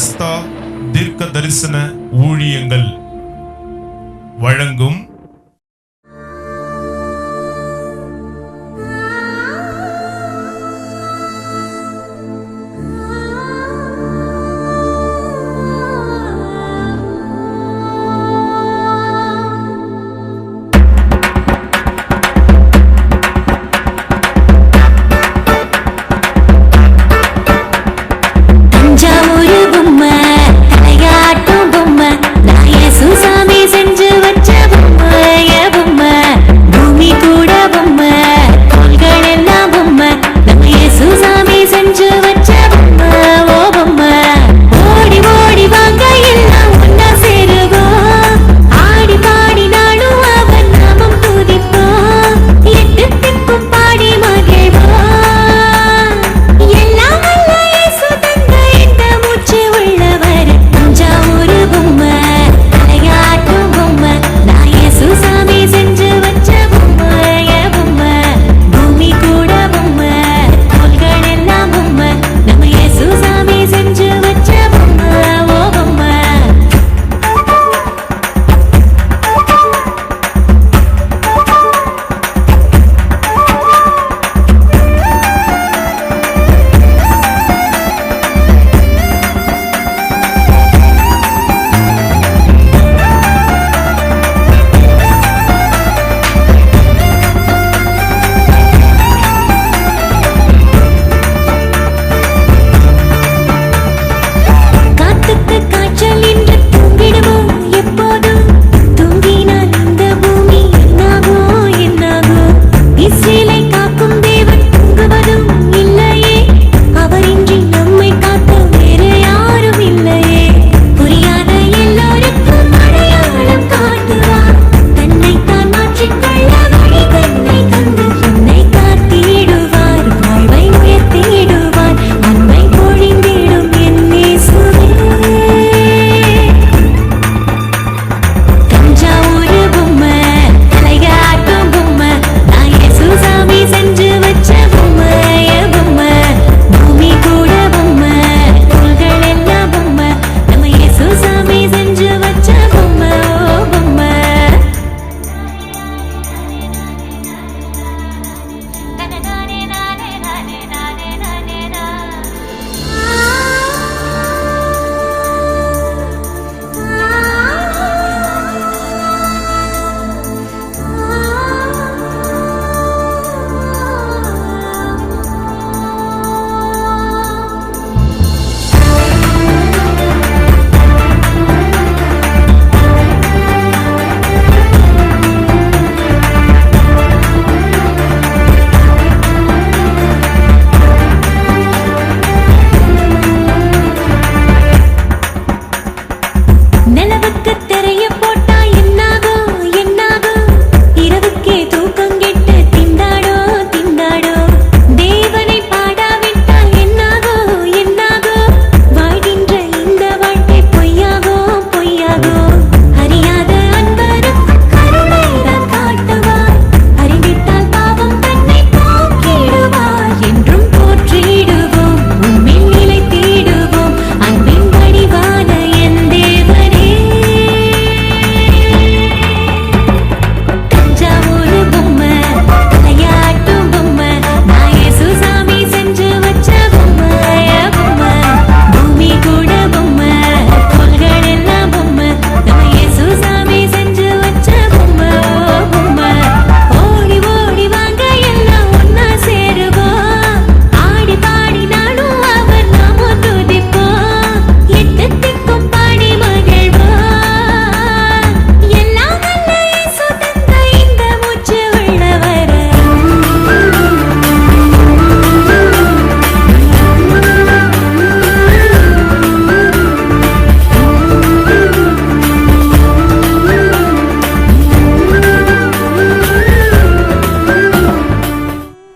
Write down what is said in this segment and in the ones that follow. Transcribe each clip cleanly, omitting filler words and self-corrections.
Bethesda தீர்க்க தரிசன ஊழியங்கள் வழங்கும்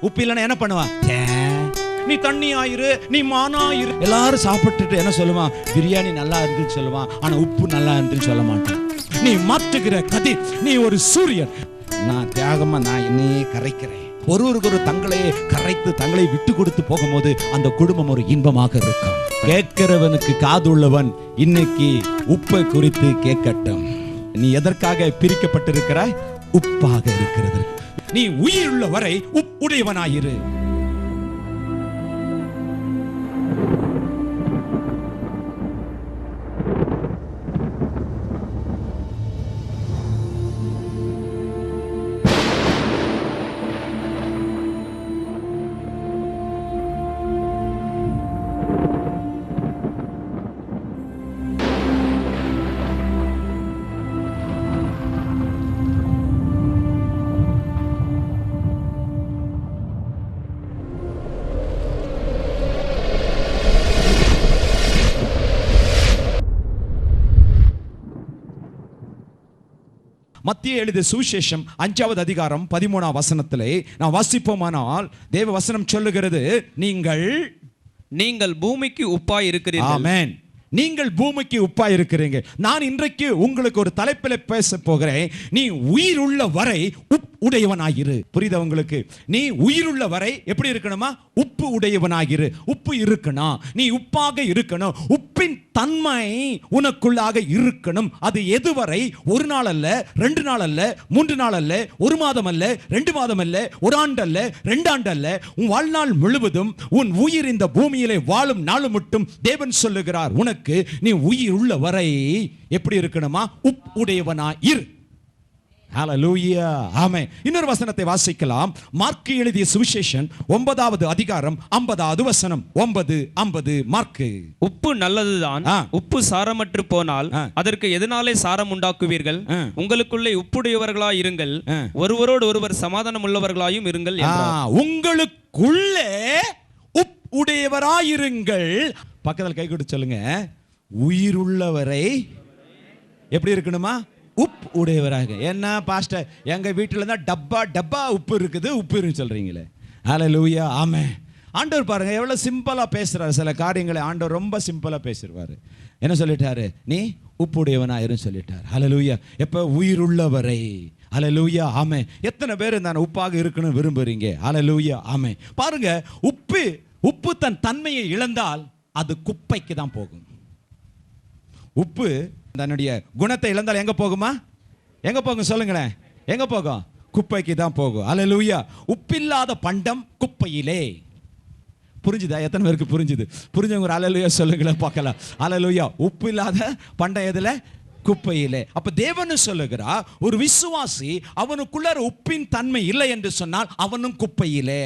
உப்பு இல்லைன்னா என்ன பண்ணுவான்? நீ தண்ணி ஆயிரு, நீ மானாயிரு. எல்லாரும் சாப்பிட்டுட்டு என்ன சொல்லுவான்? பிரியாணி நல்லா இருக்குன்னு சொல்லுவான், ஆனா உப்பு நல்லா இருக்குன்னு சொல்ல மாட்டான். நீ மாற்றுகிற கதிர், நீ ஒரு சூரியன். நான் தியாகமா நான் என்னையே கரைக்கிறேன். ஒருவருக்கு ஒரு தங்களையே கரைத்து தங்களை விட்டு கொடுத்து போகும்போது அந்த குடும்பம் ஒரு இன்பமாக இருக்கும். கேட்கிறவனுக்கு காது உள்ளவன் இன்னைக்கு உப்பை குறித்து கேட்கட்டும். நீ எதற்காக பிரிக்கப்பட்டிருக்கிறாய்? உப்பாக இருக்கிறது. நீ உயிருள்ள வரை உடையவனாயிரு. மத்திய எழுதிய சுவிசேஷம் 5வது அதிகாரம் 13ஆம் வசனத்திலே நான் வாசிப்போமானால் தேவ வசனம் சொல்லுகிறது, நீங்கள் பூமிக்கு உப்பாய் இருக்கிறீர்கள். ஆமென். நீங்கள் பூமிக்கு உப்பாய் இருக்கிறீங்க. நான் இன்றைக்கு உங்களுக்கு ஒரு தலைப்பில் பேச போகிறேன். நீ உயிருள்ள வரை உடையவனாயிரு. புரியுதா உங்களுக்கு? நீ உயிருள்ள வரை எப்படி இருக்கணுமா? உப்பு உடையவனாயிரு. உப்பு இருக்கணும். நீ உப்பாக இருக்கணும். உப்பின் தன்மை உனக்குள்ளாக இருக்கணும். அது எதுவரை? ஒரு நாள் அல்ல, 2 நாள் அல்ல, 3 நாள் அல்ல, 1 மாதம் அல்ல, 2 மாதம் அல்ல, 1 ஆண்டு அல்ல, 2 ஆண்டு அல்ல, உன் வாழ்நாள் முழுவதும் உன் உயிர் இந்த பூமியிலே வாழும் நாள் மட்டும் தேவன் சொல்லுகிறார், உனக்கு நீ உயிர் உள்ள வரை எப்படி இருக்கணுமா? உடையவனாயிரு. ஹல்லேலூயா. ஆமென். இன்னொரு வசனத்தை வாசிக்கலாம். மார்க்கு எழுதிய சுவிசேஷம் 9வது அதிகாரம் 50வது வசனம். 9:50 மார்க்கு. உப்பு நல்லதுதான், உப்பு சாரமற்று போனால் அதற்கு எதனாலே சாரம் உண்டாக்குவீர்கள்? உங்களுக்குள்ளே உப்புடையவர்களாய் இருங்கள், ஒருவரோடு ஒருவர் சமாதானம் உள்ளவர்களாயும் இருங்கள். உங்களுக்குள்ளே உப்புடையவராயிருங்கள். பக்கத்தில் கை கொடுத்து சொல்லுங்க, உயிருள்ளவரை எப்படி இருக்கணுமா? உப்பு உடையவராக. என்ன பாஸ்டர், எங்க வீட்டில் தான் டப்பா உப்பு இருக்குது, உப்பு இருக்கு சொல்றீங்களே. ஹல்லேலூயா. ஆமென். ஆண்டவர் பாருங்க எவ்வளவு சிம்பிளா பேசுறாரு. சில காரியங்களை ஆண்டவர் ரொம்ப சிம்பிளா பேசுவாரு. என்ன சொல்லிட்டாரு? நீ உப்பு உடையவனாயிரும் சொல்லிட்டார். ஹல்லேலூயா. எப்ப? உயிருள்ளவரை. ஹல்லேலூயா. ஆமென். எத்தனை பேர் நான் உப்பாக இருக்கணும் விரும்புறீங்க? ஹல்லேலூயா. ஆமென். பாருங்க, உப்பு தன் தன்மையை இழந்தால் அது குப்பைக்கு தான் போகும். உப்பு தன்னுடைய குணத்தை இழந்தால் எங்க போகுமா? எங்க போகும் சொல்லுங்களேன்? எங்க போகும்? குப்பைக்கு தான் போகும். ஹல்லேலூயா. உப்பில்லாத பண்டம் குப்பையிலே. புரிஞ்சுதா? எத்தனை பேருக்கு புரிஞ்சுது? புரிஞ்சவங்க ஹல்லேலூயா சொல்லுங்களேன் பார்க்கலாம். ஹல்லேலூயா. உப்பு இல்லாத பண்டம் எதுல? குப்பையிலே. அப்ப தேவன் சொல்லுகிறா, ஒரு விசுவாசி அவனுக்குள்ள உப்பின் தன்மை இல்லை என்று சொன்னால் அவனும் குப்பையிலே,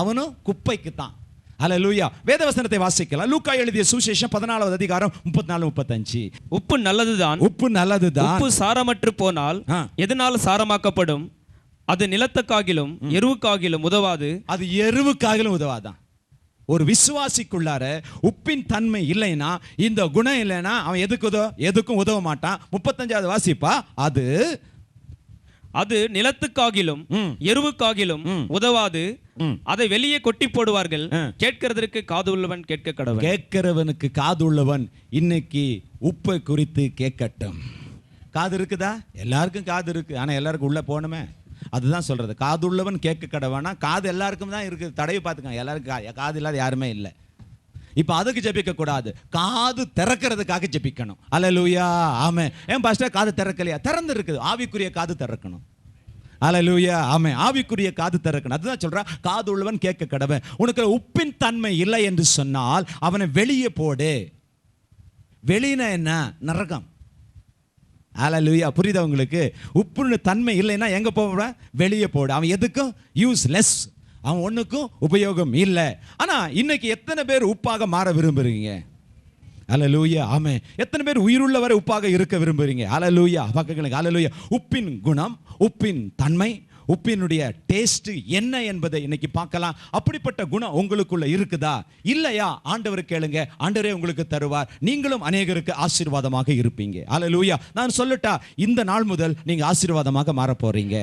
அவனும் குப்பைக்கு தான். ஹல்லேலூயா. வேதவசனத்தை வாசிக்கலாம். லூக்கா எழுதிய சுவிசேஷம் 14வது அதிகாரம் 34-35. உப்பு நல்லதுதான், உப்பு நல்லதுதான், உப்பு சாரமற்று போனால் எதனால் சாரமாக்கப்படும்? அது நிலத்துக்காகிலும் எருவுக்காகிலும் உதவாது. அது எருவுக்காகிலும் உதவாதான். ஒரு விசுவாசிக்குள்ளார உப்பின் தன்மை இல்லைன்னா, இந்த குணம் இல்லைன்னா அவன் எதுக்கும் உதவ மாட்டான். 35வது வாசிப்பா. அது நிலத்துக்காகிலும் எருவுக்காகிலும் உதவாது, அதை வெளியே கொட்டி போடுவார்கள். கேட்கிறதற்கு காது உள்ளவன் கேட்க கடவன். கேட்கிறவனுக்கு காது உள்ளவன் இன்னைக்கு உப்பை குறித்து கேட்கட்டும். காது இருக்குதா? எல்லாருக்கும் காது இருக்கு, ஆனா எல்லாருக்கும் உள்ள போகணுமே. அதுதான் சொல்றது. காது உள்ளவன் கேட்க கடவானா, காது எல்லாருக்கும் தான் இருக்குது. தடவை பார்த்துக்கோங்க, எல்லாருக்கும் காது இல்லாத யாருமே இல்லை. இப்ப அதுக்கு ஜெபிக்க கூடாது, காது திறக்கிறதுக்காக ஜெபிக்கணும். ஹல்லேலூயா. ஆமென். ஏன் பாஸ்டர் காது திறக்கலையா? திறந்து இருக்குது. ஆவிக்குரிய காது திறக்கணும். ஹல்லேலூயா. ஆமென். ஆவிக்குரிய காது திறக்கணும். அதுதான் சொல்றா, காது உள்ளவன் கேட்க கடவன். உனக்கு உப்பின் தன்மை இல்லை என்று சொன்னால் அவனை வெளியே போடு. வெளியினா என்ன? நரகம். ஹல்லேலூயா. புரியுதா உங்களுக்கு? உப்புன்னு தன்மை இல்லைன்னா எங்க போட? வெளியே போடு. அவன் எதுக்கும் யூஸ்லெஸ், அவன் ஒண்ணுக்கும் உபயோகம் இல்லை. ஆனா இன்னைக்கு எத்தனை பேர் உப்பாக மாற விரும்புறீங்க? ஹல்லேலூயா. ஆமென். எத்தனை பேர் உயிருள்ளவரை உப்பாக இருக்க விரும்புறீங்க? ஹல்லேலூயா. பக்கங்களுக்கு ஹல்லேலூயா. உப்பின் குணம், உப்பின் தன்மை, உப்பினுடைய டேஸ்ட் என்ன என்பதை இன்னைக்கு பார்க்கலாம். அப்படிப்பட்ட குணம் உங்களுக்குள்ள இருக்குதா? இல்லையா? ஆண்டவர் கேளுங்க, ஆண்டவரே உங்களுக்கு தருவார். நீங்களும் அநேகருக்கு ஆசீர்வாதமாக இருப்பீங்க. ஹல்லேலூயா. நான் சொல்லட்டா, இந்த நாள் முதல் நீங்க ஆசீர்வாதமாக மாற போறீங்க.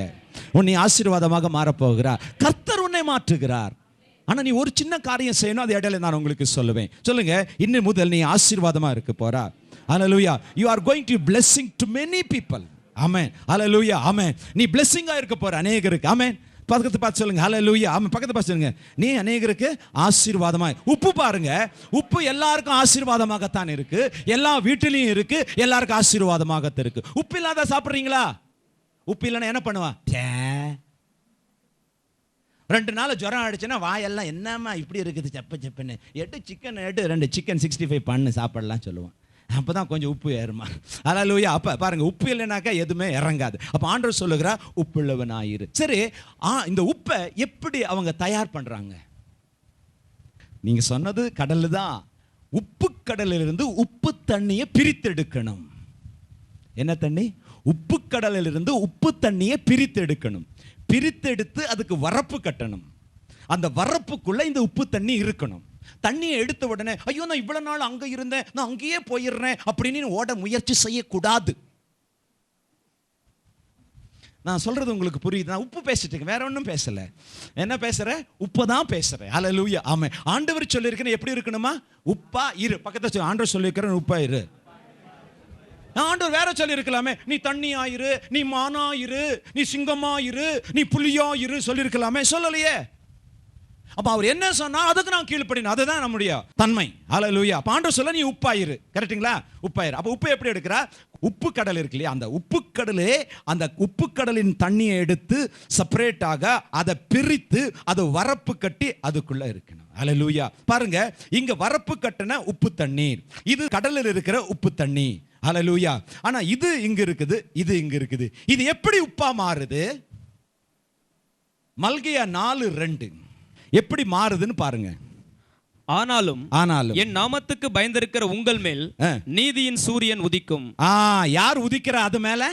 உன்னை ஆசீர்வாதமாக மாற போகிறார் கர்த்தர். உன்னை மாற்றுகிறார். ஆனா நீ ஒரு சின்ன காரியம் செய்யணும். அது இடையில நான் உங்களுக்கு சொல்லுவேன். சொல்லுங்க, இன்னும் முதல் நீ ஆசீர்வாதமா இருக்க போறா. ஹல்லேலூயா. You are going to blessing to many people. ஆமென். ஹல்லேலூயா. ஆமென். நீ blessing-ஆ இருக்க போற அநேகருக்கு. ஆமென். பக்கத்து பார்த்து சொல்லுங்க ஹல்லேலூயா. ஆமாம், பக்கத்து பார்த்து சொல்லுங்க, நீ அநேகருக்கு ஆசீர்வாதமாய். உப்பு பாருங்க, உப்பு எல்லாருக்கும் ஆசீர்வாதமாகத்தான் இருக்கு, எல்லா வீட்டிலையும் இருக்கு, எல்லாருக்கும் ஆசீர்வாதமாகத்தான் இருக்கு. உப்பு இல்லாத சாப்பிட்றீங்களா? உப்பு இல்லைன்னா என்ன பண்ணுவா? 2 நாள் ஜுரம் அடிச்சுன்னா வாயெல்லாம் என்னம்மா இப்படி இருக்குது செப்புன்னு சிக்கன் 2 சிக்கன் 65 பண்ணு சாப்பிடலாம் சொல்லுவான். அப்போ தான் கொஞ்சம் உப்பு ஏறுமா. ஹல்லேலூயா. அப்போ பாருங்க, உப்பு இல்லைனாக்கா எதுவுமே இறங்காது. அப்போ ஆண்டவர் சொல்லுகிறா உப்புள்ளவனாயிரு. சரி, இந்த உப்பை எப்படி அவங்க தயார் பண்ணுறாங்க? நீங்கள் சொன்னது கடல் தான். உப்பு கடலிலிருந்து உப்பு தண்ணியை பிரித்தெடுக்கணும். என்ன தண்ணி? உப்பு கடலிலிருந்து உப்பு தண்ணியை பிரித்தெடுக்கணும். பிரித்தெடுத்து அதுக்கு வரப்பு கட்டணும். அந்த வரப்புக்குள்ள இந்த உப்பு தண்ணி இருக்கணும். தண்ணியை எடுத்த உடனே ஐயோ நான் இவ்வளவு நாள் அங்க இருந்தேன், நான் அங்கேயே போயிடுறேன் அப்படின்னு ஓட முயற்சி செய்யக்கூடாது. நான் சொல்றது உங்களுக்கு புரியுது? நான் உப்பு பேசிட்டு வேற ஒன்றும் பேசல. என்ன பேசுறேன்? உப்பு தான் பேசுறேன். ஹல்லேலூயா. ஆமென். ஆண்டவர் சொல்லியிருக்கிறேன் எப்படி இருக்கணுமா? உப்பா இரு. பக்கத்துல ஆண்டவர் சொல்லியிருக்கிறேன் உப்பா இரு. ஆண்டவர் வேற சொல்லி இருக்கலாமே, நீ தண்ணி ஆயிரு, நீ மானாயிரு, நீ சிங்கமாயிரு, நீ புலியாயிரு சொல்லி இருக்கலாமே, சொல்லலையே. அப்ப அவர் என்ன சொன்னா அதுக்கு நான் கீழ்ப்படினேன். அதுதான் நம்முடைய தன்மை. ஹல்லேலூயா. அப்ப ஆண்டவர் சொல்ல நீ உப்பாயிரு. கரெக்ட்டுங்களா? உப்பாயிரு. அப்ப உப்பு எப்படி எடுக்கிறா? உப்பு கடல் இருக்கு இல்லையா, அந்த உப்பு கடலே அந்த உப்பு கடலின் தண்ணியை எடுத்து செப்பரேட்டாக அதை பிரித்து அதை வரப்பு கட்டி அதுக்குள்ள இருக்கணும். ஹல்லேலூயா. பாருங்க, இங்க வரப்பு கட்டின உப்பு தண்ணீர், இது கடலில் இருக்கிற உப்பு தண்ணி. ஹல்லேலூயா. ஆனா இது இங்க இருக்குது, இது இங்க இருக்குது. இது எப்படி உப்பா மாறுது? மல்கியா 4:2 எப்படி மாறுதுன்னு பாருங்க. ஆனாலும் என் நாமத்துக்கு பயந்திருக்கிற உங்கள் மேல் நீதியின் சூரியன் உதிக்கும். யார் உதிக்கிறா அது மேல?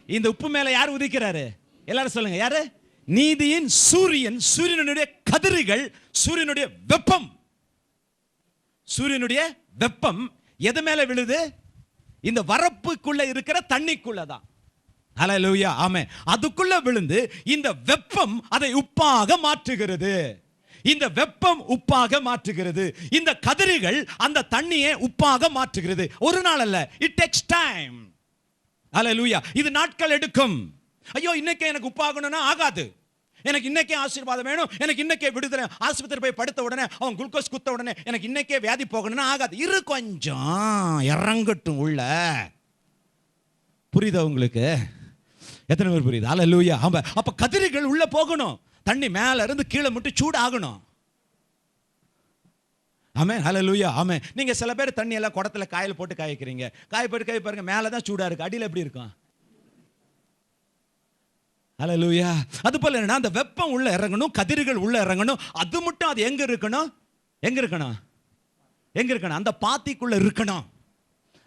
இந்த உப்பு மேல யார் உதிக்கிறாரு? எல்லாரும் சொல்லுங்க, யாரு? நீதியின் சூரியன். சூரியனுடைய கதிர்கள், சூரியனுடைய வெப்பம், சூரியனுடைய வெப்பம் எது மேல விழுது? இந்த வரப்புக்குள்ள இருக்கிற தண்ணிக்குள்ளதான். ஹல்லேலூயா. ஆமென். அதுக்குள்ள விழுந்து இந்த வெப்பம் அதை உப்பாக மாற்றுகிறது. இந்த வெப்பம் உப்பாக மாற்றுகிறது. இந்த கதிர்கள் அந்த தண்ணியை உப்பாக மாற்றுகிறது. ஒரு நாள் அல்ல, இட் டேக்ஸ் டைம். ஹல்லேலூயா. இது நாட்கள் எடுக்கும். ஐயோ இன்னைக்கு எனக்கு உப்பாகணும்னா ஆகாது. எனக்கு இன்னைக்கே ஆசீர்வாதம் வேணும், எனக்கு இன்னைக்கே விடுதலை, ஆஸ்பத்திரி போய் படுத்த உடனே அவன் குளுக்கோஸ் குத்த உடனே எனக்கு இன்னைக்கே வியாதி போகணும்னா ஆகாது. இரு கொஞ்சம் இறங்கட்டும் உள்ள. புரியுதா உங்களுக்கு? எத்தனை பேர் புரியுது? ஹல்லேலூயா. அப்ப கதிர்கள் உள்ள போகணும். தண்ணி மேல இருந்து கீழே மட்டும் சூடு ஆகணும். ஆமென். ஹல்லேலூயா. ஆமென். நீங்க சில பேர் தண்ணி எல்லாம் குடத்துல காயில போட்டு காய்க்கிறீங்க. காய போட்டு காய் பாருங்க, மேல தான் சூடா இருக்கு, அடியில எப்படி இருக்கும்? ஹல்லேலூயா. அது போல என்ன, அந்த வெப்பம் உள்ள இறங்கணும், கதிர்கள் உள்ள இறங்கணும். அது மட்டும் அது எங்க இருக்கணும்? எங்க இருக்கணும்? எங்க இருக்கணும்? அந்த பாத்திக்குள்ள இருக்கணும்.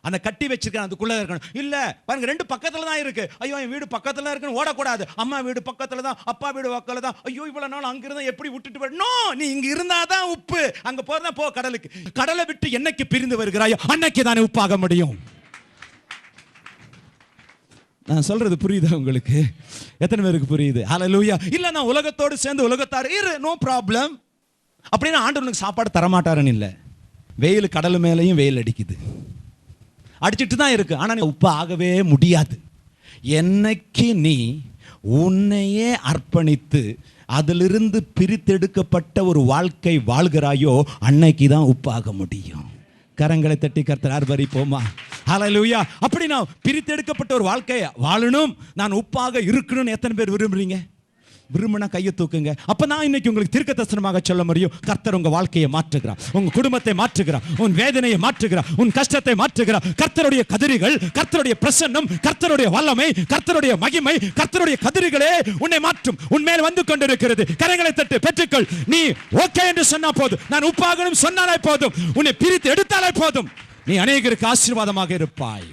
அந்த கட்டி வச்சிருக்க அதுக்குள்ள இருக்கணும். இல்ல பாருங்க, 2 பக்கத்துல தான் இருக்கு. ஐயோ என் வீடு பக்கத்துல இருக்குன்னு ஓடக்கூடாது. அம்மா வீடு பக்கத்துல தான், அப்பா வீடு பக்கத்துல தான். ஐயோ இவ்வளவு நாள் அங்க இருந்தா எப்படி விட்டுட்டு போய்? நோ, நீ இங்க இருந்தாதான் உப்பு. அங்க போறதா போ கடலுக்கு. கடலை விட்டு என்னைக்கு பிரிந்து வருகிறாயோ அன்னைக்கு தானே உப்பாக முடியும். நான் சொல்றது புரியுதா உங்களுக்கு? எத்தனை பேருக்கு புரியுது? ஹல்லேலூயா. இல்ல நான் உலகத்தோடு சேர்ந்து உலகத்தார் இரு, நோ ப்ராப்ளம் அப்படின்னா ஆண்டவனுக்கு சாப்பாடு தரமாட்டாருன்னு இல்லை. வெயில் கடல் மேலையும் வெயில் அடிக்குது, அடிச்சுட்டு தான் இருக்கு. ஆனா நீ உப்பு ஆகவே முடியாது. என்னைக்கு நீ உன்னையே அர்ப்பணித்து அதிலிருந்து பிரித்தெடுக்கப்பட்ட ஒரு வாழ்க்கை வாழ்கிறாயோ அன்னைக்கு தான் உப்பாக முடியும். கரங்களை தட்டி கர்த்தர் ஆர்ப்பரிப்போமா? ஹல்லேலூயா. அப்படி நான் பிரித்தெடுக்கப்பட்ட ஒரு வாழ்க்கையை வாழணும், நான் உப்பாக இருக்கணும்னு எத்தனை பேர் விரும்புறீங்க? விரும்பினா கையை தூக்குங்க. அப்ப நான் இன்னைக்கு உங்களுக்கு தீர்க்கதரிசனமாக சொல்ல முடியும், கர்த்தர் உங்க வாழ்க்கையை மாற்றுகிறார், உங்க குடும்பத்தை மாற்றுகிறார், உன் வேதனையை மாற்றுகிறார், உன் கஷ்டத்தை மாற்றுகிறார். கர்த்தருடைய கதிர்கள், கர்த்தருடைய பிரசன்னம், கர்த்தருடைய வல்லமை, கர்த்தருடைய மகிமை, கர்த்தருடைய கதிர்களே உன்னை மாற்றும். உன் மேல் வந்து கொண்டிருக்கிறது. கரங்களை தட்டு பெற்றுக்கொள். நீ ஓகே என்று சொன்னா போதும், நான் உப்பாகணும் சொன்னாலே போதும், உன்னை பிரித்து எடுத்தாலே போதும், நீ அநேகருக்கு ஆசீர்வாதமாக இருப்பாய்.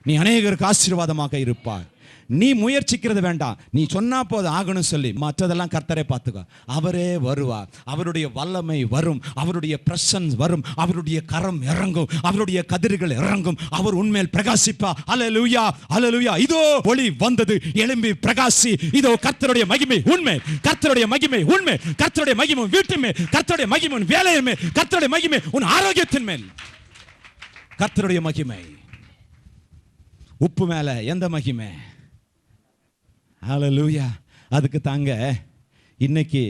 நீ அநேகருக்கு ஆசீர்வாதமாக இருப்பாய். நீ முயற்சிக்கிறது வேண்டாம், நீ சொன்னா போது ஆகணும் சொல்லி மற்றதெல்லாம் கர்த்தரை பார்த்துக்கோ. அவரே வருவார், அவருடைய வல்லமை வரும், அவருடைய பிரசன்ஸ் வரும், அவருடைய கரம் இறங்கும், அவருடைய கதிர்கள் இறங்கும், அவர் உண்மையில் பிரகாசிப்பா. ஹல்லேலூயா, ஹல்லேலூயா. இதோ ஒளி வந்தது, எழும்பி பிரகாசி. இதோ கர்த்தருடைய மகிமை உண்மை, கர்த்தருடைய மகிமை உண்மை, கர்த்தருடைய மகிமை வீட்டின் மேல், கர்த்தருடைய மகிமை உன் வேலையின் மேல், கர்த்தருடைய மகிமை உன் ஆரோக்கியத்தின் மேல். கர்த்தருடைய மகிமை. உப்பு மேல எந்த மகிமை? ஹல்லேலூயா. அதுக்கு தாங்க இன்னைக்கு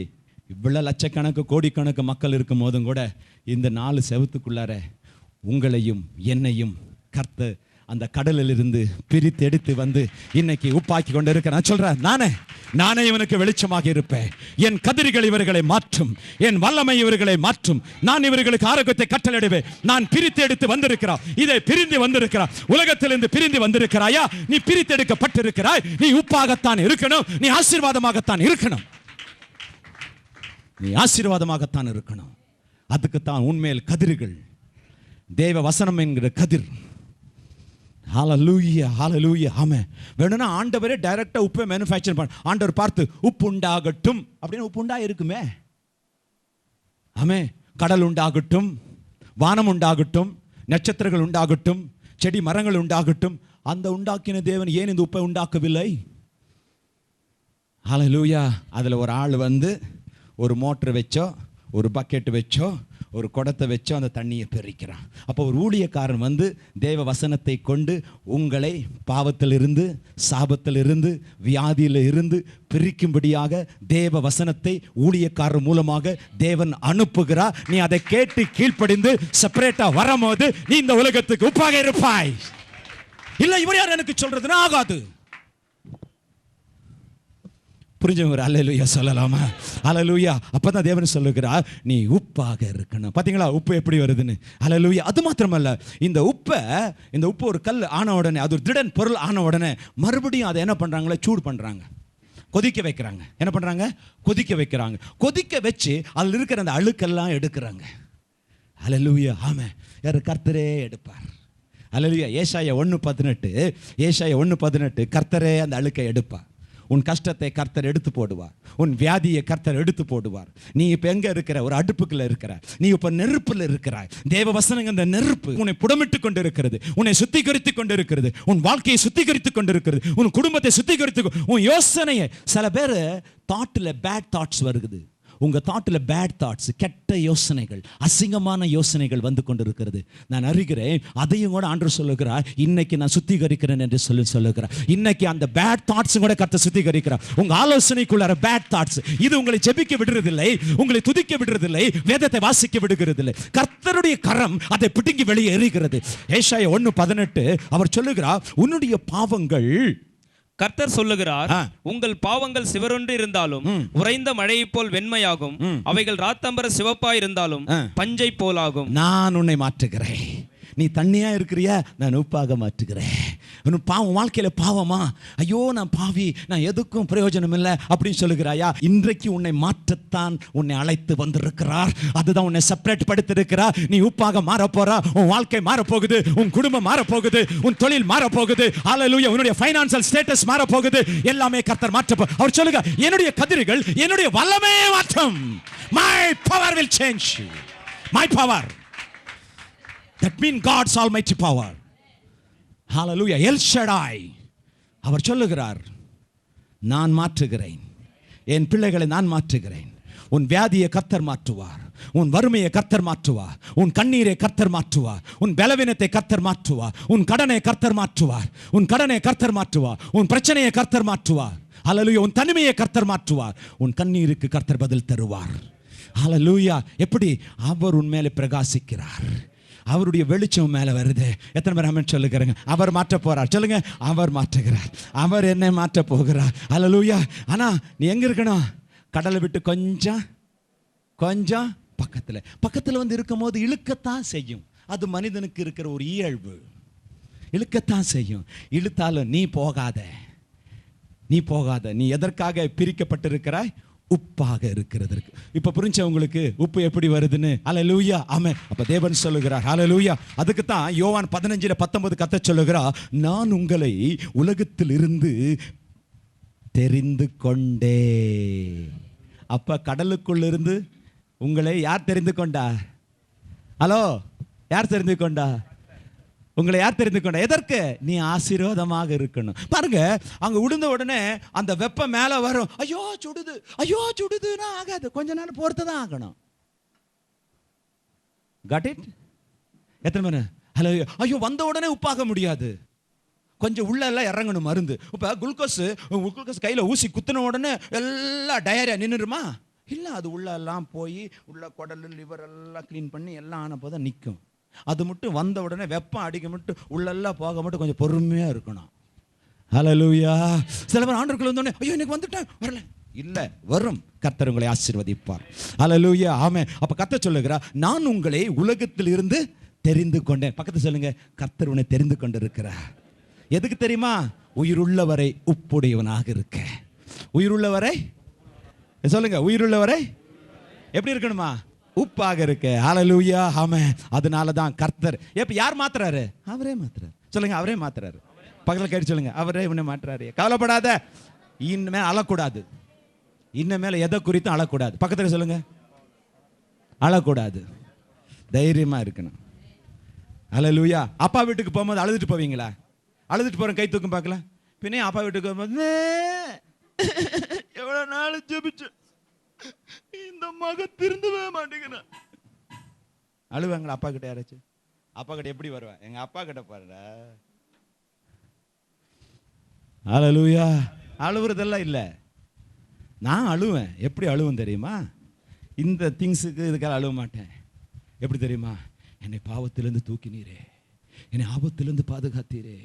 இவ்வளவு லட்சக்கணக்கு கோடிக்கணக்கு மக்கள் இருக்கும் போதும் கூட இந்த 4 செவத்துக்குள்ளார உங்களையும் என்னையும் கர்த்தர் அந்த கடலில் இருந்து பிரித்து எடுத்து வந்து இன்னைக்கு உப்பாக்கி கொண்டு இருக்கிறேன். நான் சொல்றேன், நானே இவனுக்கு வெளிச்சமாக இருப்பேன். என் கதிர்கள் இவர்களை மாற்றும், என் வல்லமை இவர்களை மாற்றும். நான் இவர்களுக்கு ஆரோக்கியத்தை கட்டளையிடுவேன். நான் பிரித்து எடுத்து வந்திருக்கிறா, இதை பிரிந்து வந்திருக்கிறா. உலகத்திலிருந்து பிரிந்து வந்திருக்கிறாயா? நீ பிரித்து எடுக்கப்பட்டிருக்கிறாய். நீ உப்பாகத்தான் இருக்கணும், நீ ஆசீர்வாதமாகத்தான் இருக்கணும், நீ ஆசீர்வாதமாகத்தான் இருக்கணும். அதுக்குத்தான் உண்மையில் கதிர்கள், தேவ வசனம் என்கிற கதிர். ஹalleluya ஹalleluya ஆமென். வேணும்னா ஆண்டவரே டைரக்டா உப்பை மேனுஃபேக்சர் பண்ண, ஆண்டவர் பார்த்து உப்பு உண்டாகட்டும் அப்படின்னு உப்பு உண்டா இருக்குமே. ஆமென். கடல் உண்டாகட்டும், வானம் உண்டாகட்டும், நட்சத்திரங்கள் உண்டாகட்டும், செடி மரங்கள் உண்டாகட்டும். அந்த உண்டாக்கின தேவன் ஏன் இந்த உப்பை உண்டாக்கவில்லை? ஹalleluya. அதுல ஒரு ஆள் வந்து ஒரு மோட்டர் வச்சோ, ஒரு பக்கெட் வச்சோ, ஒரு குடத்தை வச்சோ அந்த தண்ணியை பெருக்கிறான். அப்போ ஒரு ஊழியக்காரன் வந்து தேவ வசனத்தை கொண்டு உங்களை பாவத்திலிருந்து, சாபத்திலிருந்து, வியாதியில் இருந்து பிரிக்கும்படியாக தேவ வசனத்தை ஊழியக்காரர் மூலமாக தேவன் அனுப்புகிறார். நீ அதை கேட்டு கீழ்ப்படிந்து செப்பரேட்டா வரும்போது நீ இந்த உலகத்துக்கு உப்பாக இருப்பாய். இல்லை இவர் யார் எனக்கு சொல்றதுன்னா ஆகாது. புரிஞ்சவங்க அல்லேலூயா சொல்லலாமா? அல்லேலூயா. அப்பதான் தேவன் சொல்லுகிறார், நீ உப்பாக இருக்கணும். பாத்தீங்களா உப்பு எப்படி வருதுன்னு? அல்லேலூயா. அது மாத்திரமல்ல, இந்த உப்பு ஒரு கல் ஆன உடனே, அது ஒரு திடன் பொருள் ஆன உடனே மறுபடியும் அதை என்ன பண்றாங்களே, சூடு பண்றாங்க, கொதிக்க வைக்கிறாங்க. என்ன பண்றாங்க? கொதிக்க வைக்கிறாங்க. கொதிக்க வச்சு அதில் இருக்கிற அந்த அழுக்கெல்லாம் எடுக்கிறாங்க. அல்லேலூயா. ஆமென். யார்? கர்த்தரே எடுப்பார். அல்லேலூயா. ஏசாயா 1:18 கர்த்தரே அந்த அழுக்கை எடுப்பார். உன் கஷ்டத்தை கர்த்தர் எடுத்து போடுவார், உன் வியாதியை கர்த்தர் எடுத்து போடுவார். நீ இப்ப எங்க இருக்கிற? ஒரு அடுப்புக்குள்ள இருக்கிற. நீ இப்ப நெருப்புல இருக்கிறாய். தேவ வசனம் அந்த நெருப்பு உன்னை புடமிட்டு கொண்டு இருக்கிறது, உன்னை சுத்திகரித்து கொண்டு இருக்கிறது, உன் வாழ்க்கையை சுத்திகரித்து கொண்டு இருக்கிறது, உன் குடும்பத்தை சுத்திகரித்து, உன் யோசனையை. சில பேர் தாட்ல பேட் தாட்ஸ் வருது. உங்க தாட்ல பேட் தாட்ஸ், கெட்ட யோசனைகள், அசிங்கமான யோசனைகள் வந்து கொண்டிருக்கிறது. நான் அறிகிறேன். அதையும் கூட ஆண்டவர் சொல்லுகிறார், இன்னைக்கு நான் சுத்திகரிக்கிறேன் என்று சொல்லுகிறார். இன்னைக்கு அந்த பேட் தாட்ஸ் கூட கர்த்தர் சுத்திகரிக்கிறார். உங்க ஆலோசனைக்குள்ளார பேட் தாட்ஸ், இது உங்களை ஜெபிக்க விடுறதில்லை, உங்களை துதிக்க விடுறதில்லை, வேதத்தை வாசிக்க விடுகிறதில்லை. கர்த்தருடைய கரம் அதை பிடுங்கி வெளியே எறிகிறது. ஏசாயா 1:18 அவர் சொல்லுகிறார், உன்னுடைய பாவங்கள், கர்த்தர் சொல்லுகிறார், உங்கள் பாவங்கள் சிவரொன்று இருந்தாலும் உறைந்த மழையை போல் வெண்மையாகும், அவைகள் ராத்தம்பர சிவப்பாய் இருந்தாலும் பஞ்சை போலாகும். நான் உன்னை மாற்றுகிறேன். நீ தண்ணியா இருக்கிறியா, நான் உப்பாக மாற்றுகிறேன். பாவம் வாழ்க்கையில பாவமா, ஐயோ நான் பாவி, நான் எதுக்கும் பிரயோஜனம் இல்லை அப்படின்னு சொல்லுகிறாயா? இன்றைக்கு உன்னை மாற்றத்தான் உன்னை அழைத்து வந்திருக்கிறார். அதுதான் உன்னை செப்பரேட் படுத்திருக்கிறார். நீ உப்பாக மாறப்போறா. உன் வாழ்க்கை மாறப்போகுது, உன் குடும்பம் மாறப்போகுது, உன் தொழில் மாறப்போகுது. ஹல்லேலூயா. உன்னுடைய ஃபைனான்சியல் ஸ்டேட்டஸ் மாறப்போகுது. எல்லாமே கர்த்தர் மாற்றப்போ. அவர் சொல்லுங்க, என்னுடைய கதிர்கள், என்னுடைய வல்லமே மாற்றும். My power will change. My power. That means God's almighty power. Hallelujah. El Shaddai. அவர் சொல்லுகிறார், நான் மாற்றுகிறேன், என் பிள்ளைகளை நான் மாற்றுகிறேன். உன் வியாதியை கர்த்தர் மாற்றுவார், உன் வறுமையை கர்த்தர் மாற்றுவார், உன் கண்ணீரை கர்த்தர் மாற்றுவார், உன் பலவீனத்தை கர்த்தர் மாற்றுவார், உன் கடனை கர்த்தர் மாற்றுவார், உன் கடனை கர்த்தர் மாற்றுவார், உன் பிரச்சனையை கர்த்தர் மாற்றுவார். ஹல்லேலூயா. உன் தனிமையை கர்த்தர் மாற்றுவார், உன் கண்ணீருக்கு கர்த்தர் பதில் தருவார். ஹல்லேலூயா. எப்படி? அவர் உன் மேலே பிரகாசிக்கிறார், அவருடைய வெளிச்சம் மேலே வருது. எத்தனை பேர் ஆமென் சொல்லுகிறாங்க? அவர் மாற்ற போறார். சொல்லுங்க, அவர் மாற்றுகிறார், அவர் என்னை மாற்ற போகிறார். ஹல்லேலூயா. ஆனா நீ எங்க இருக்கணும்? கடலை விட்டு கொஞ்சம் பக்கத்துல வந்து இருக்கும் போது இழுக்கத்தான் செய்யும். அது மனிதனுக்கு இருக்கிற ஒரு இயல்பு, இழுக்கத்தான் செய்யும். இழுத்தாலும் நீ போகாத. நீ எதற்காக பிரிக்கப்பட்டிருக்கிறாய்? உப்பாக இருக்கிறதற்கு. இப்ப புரிஞ்ச உங்களுக்கு உப்பு எப்படி வருதுன்னு? ஹல்லேலூயா. ஆமென். அப்ப தேவன் சொல்லுகிறார், ஹல்லேலூயா. அதுக்கு தான் யோவான் 15:19 கர்த்தர் சொல்லுகிறார், நான் உங்களை உலகத்தில் இருந்து தெரிந்து கொண்டே. அப்ப கடலுக்குள்ள இருந்து உங்களை யார் தெரிந்து கொண்டா? ஹலோ, யார் தெரிந்து கொண்டா? உங்களை யார் தெரிந்து கொண்டா? எதற்கு? நீ ஆசீர்வாதமாக இருக்கணும். பாருங்க, அங்க விழுந்த உடனே அந்த வெப்பம் மேல வரும். ஐயோ சுடுதுன்னா ஆகாது, கொஞ்ச நேரம் பொறுத்து தான் ஆகணும். Got it? எத்தனை பேர்? ஹலோ. ஐயோ வந்த உடனே உப்பாக முடியாது. கொஞ்சம் உள்ள எல்லாம் இறங்கணும் மருந்து. இப்போ குளுக்கோஸ் கையில் ஊசி குத்தின உடனே எல்லாம் டயரியா நின்றுடுமா? இல்லை, அது உள்ள எல்லாம் போய் உள்ள குடல் லிவர் எல்லாம் க்ளீன் பண்ணி எல்லாம் ஆன போதான் நிற்கும். அது மட்டும் வந்த உடனே வெப்பம் அடிக்க மட்டும் உள்ளெல்லாம் போக மட்டும் கொஞ்சம் பொறுமையாக இருக்கணும். ஹல்லேலூயா. சில பேர் ஆண்டவருக்குள்ள வந்தோடனே ஐயோ எனக்கு வந்துட்டேன் வரல, இல்லை, வரும். கர்த்தர் உங்களை ஆசீர்வதிப்பார். ஹல்லேலூயா. ஆமென். அப்போ கர்த்தர் சொல்லுகிறார், நான் உங்களை உலகத்தில் இருந்து தெரிந்து கொண்டேன். பக்கத்து சொல்லுங்க, கர்த்தர் உன்னை தெரிந்து கொண்டிருக்கிறார். எதுக்கு தெரியுமா? உயிருள்ளவரை உப்புடையவனாக இருக்க. உயிருள்ளவரை சொல்லுங்க, உயிருள்ளவரை எப்படி இருக்கணுமா? உப்பாக இருக்க. ஹல்லேலூயா. ஆமென். அதனால தான் கர்த்தர் எப்ப யார் மாத்துறாரு? அவரே மாத்துறாரு. சொல்லுங்க, அவரே மாத்துறாரு. பக்கத்தில் கேட்டு சொல்லுங்க, அவரே உன்னை மாற்றுறாரு. கவலைப்படாத, இனிமேல் அழக்கூடாது. இனிமேல் எதை குறித்தும் அழக்கூடாது. பக்கத்தில் சொல்லுங்க, அழக்கூடாது, தைரியமா இருக்கணும். ஹல்லேலூயா. அப்பா வீட்டுக்கு போகும்போது அழுதுட்டு போவீங்களா? அழுதுட்டு போறேன் கை தூக்கம் பார்க்கலாம். பின்னே அப்பா வீட்டுக்கு போகும்போது எவ்வளவு நாள் ஜெபிச்சு இந்த மக திருந்தவே மாட்டேங்கிறான் அழுவாங்களா? அப்பா கிட்ட யாராச்சும்? அப்பா கிட்ட எப்படி வருவேன்? எங்க அப்பா கிட்ட பாருடா. ஹல்லேலூயா. அழுவுறதெல்லாம் இல்லை, நான் அழுவேன். எப்படி அழுவேன் தெரியுமா? இந்த திங்ஸுக்கு இதுக்காக அழுவ மாட்டேன். எப்படி தெரியுமா? என்னை பாவத்திலிருந்து தூக்கினீரே, என்னை ஆபத்திலிருந்து பாதுகாத்தீரே,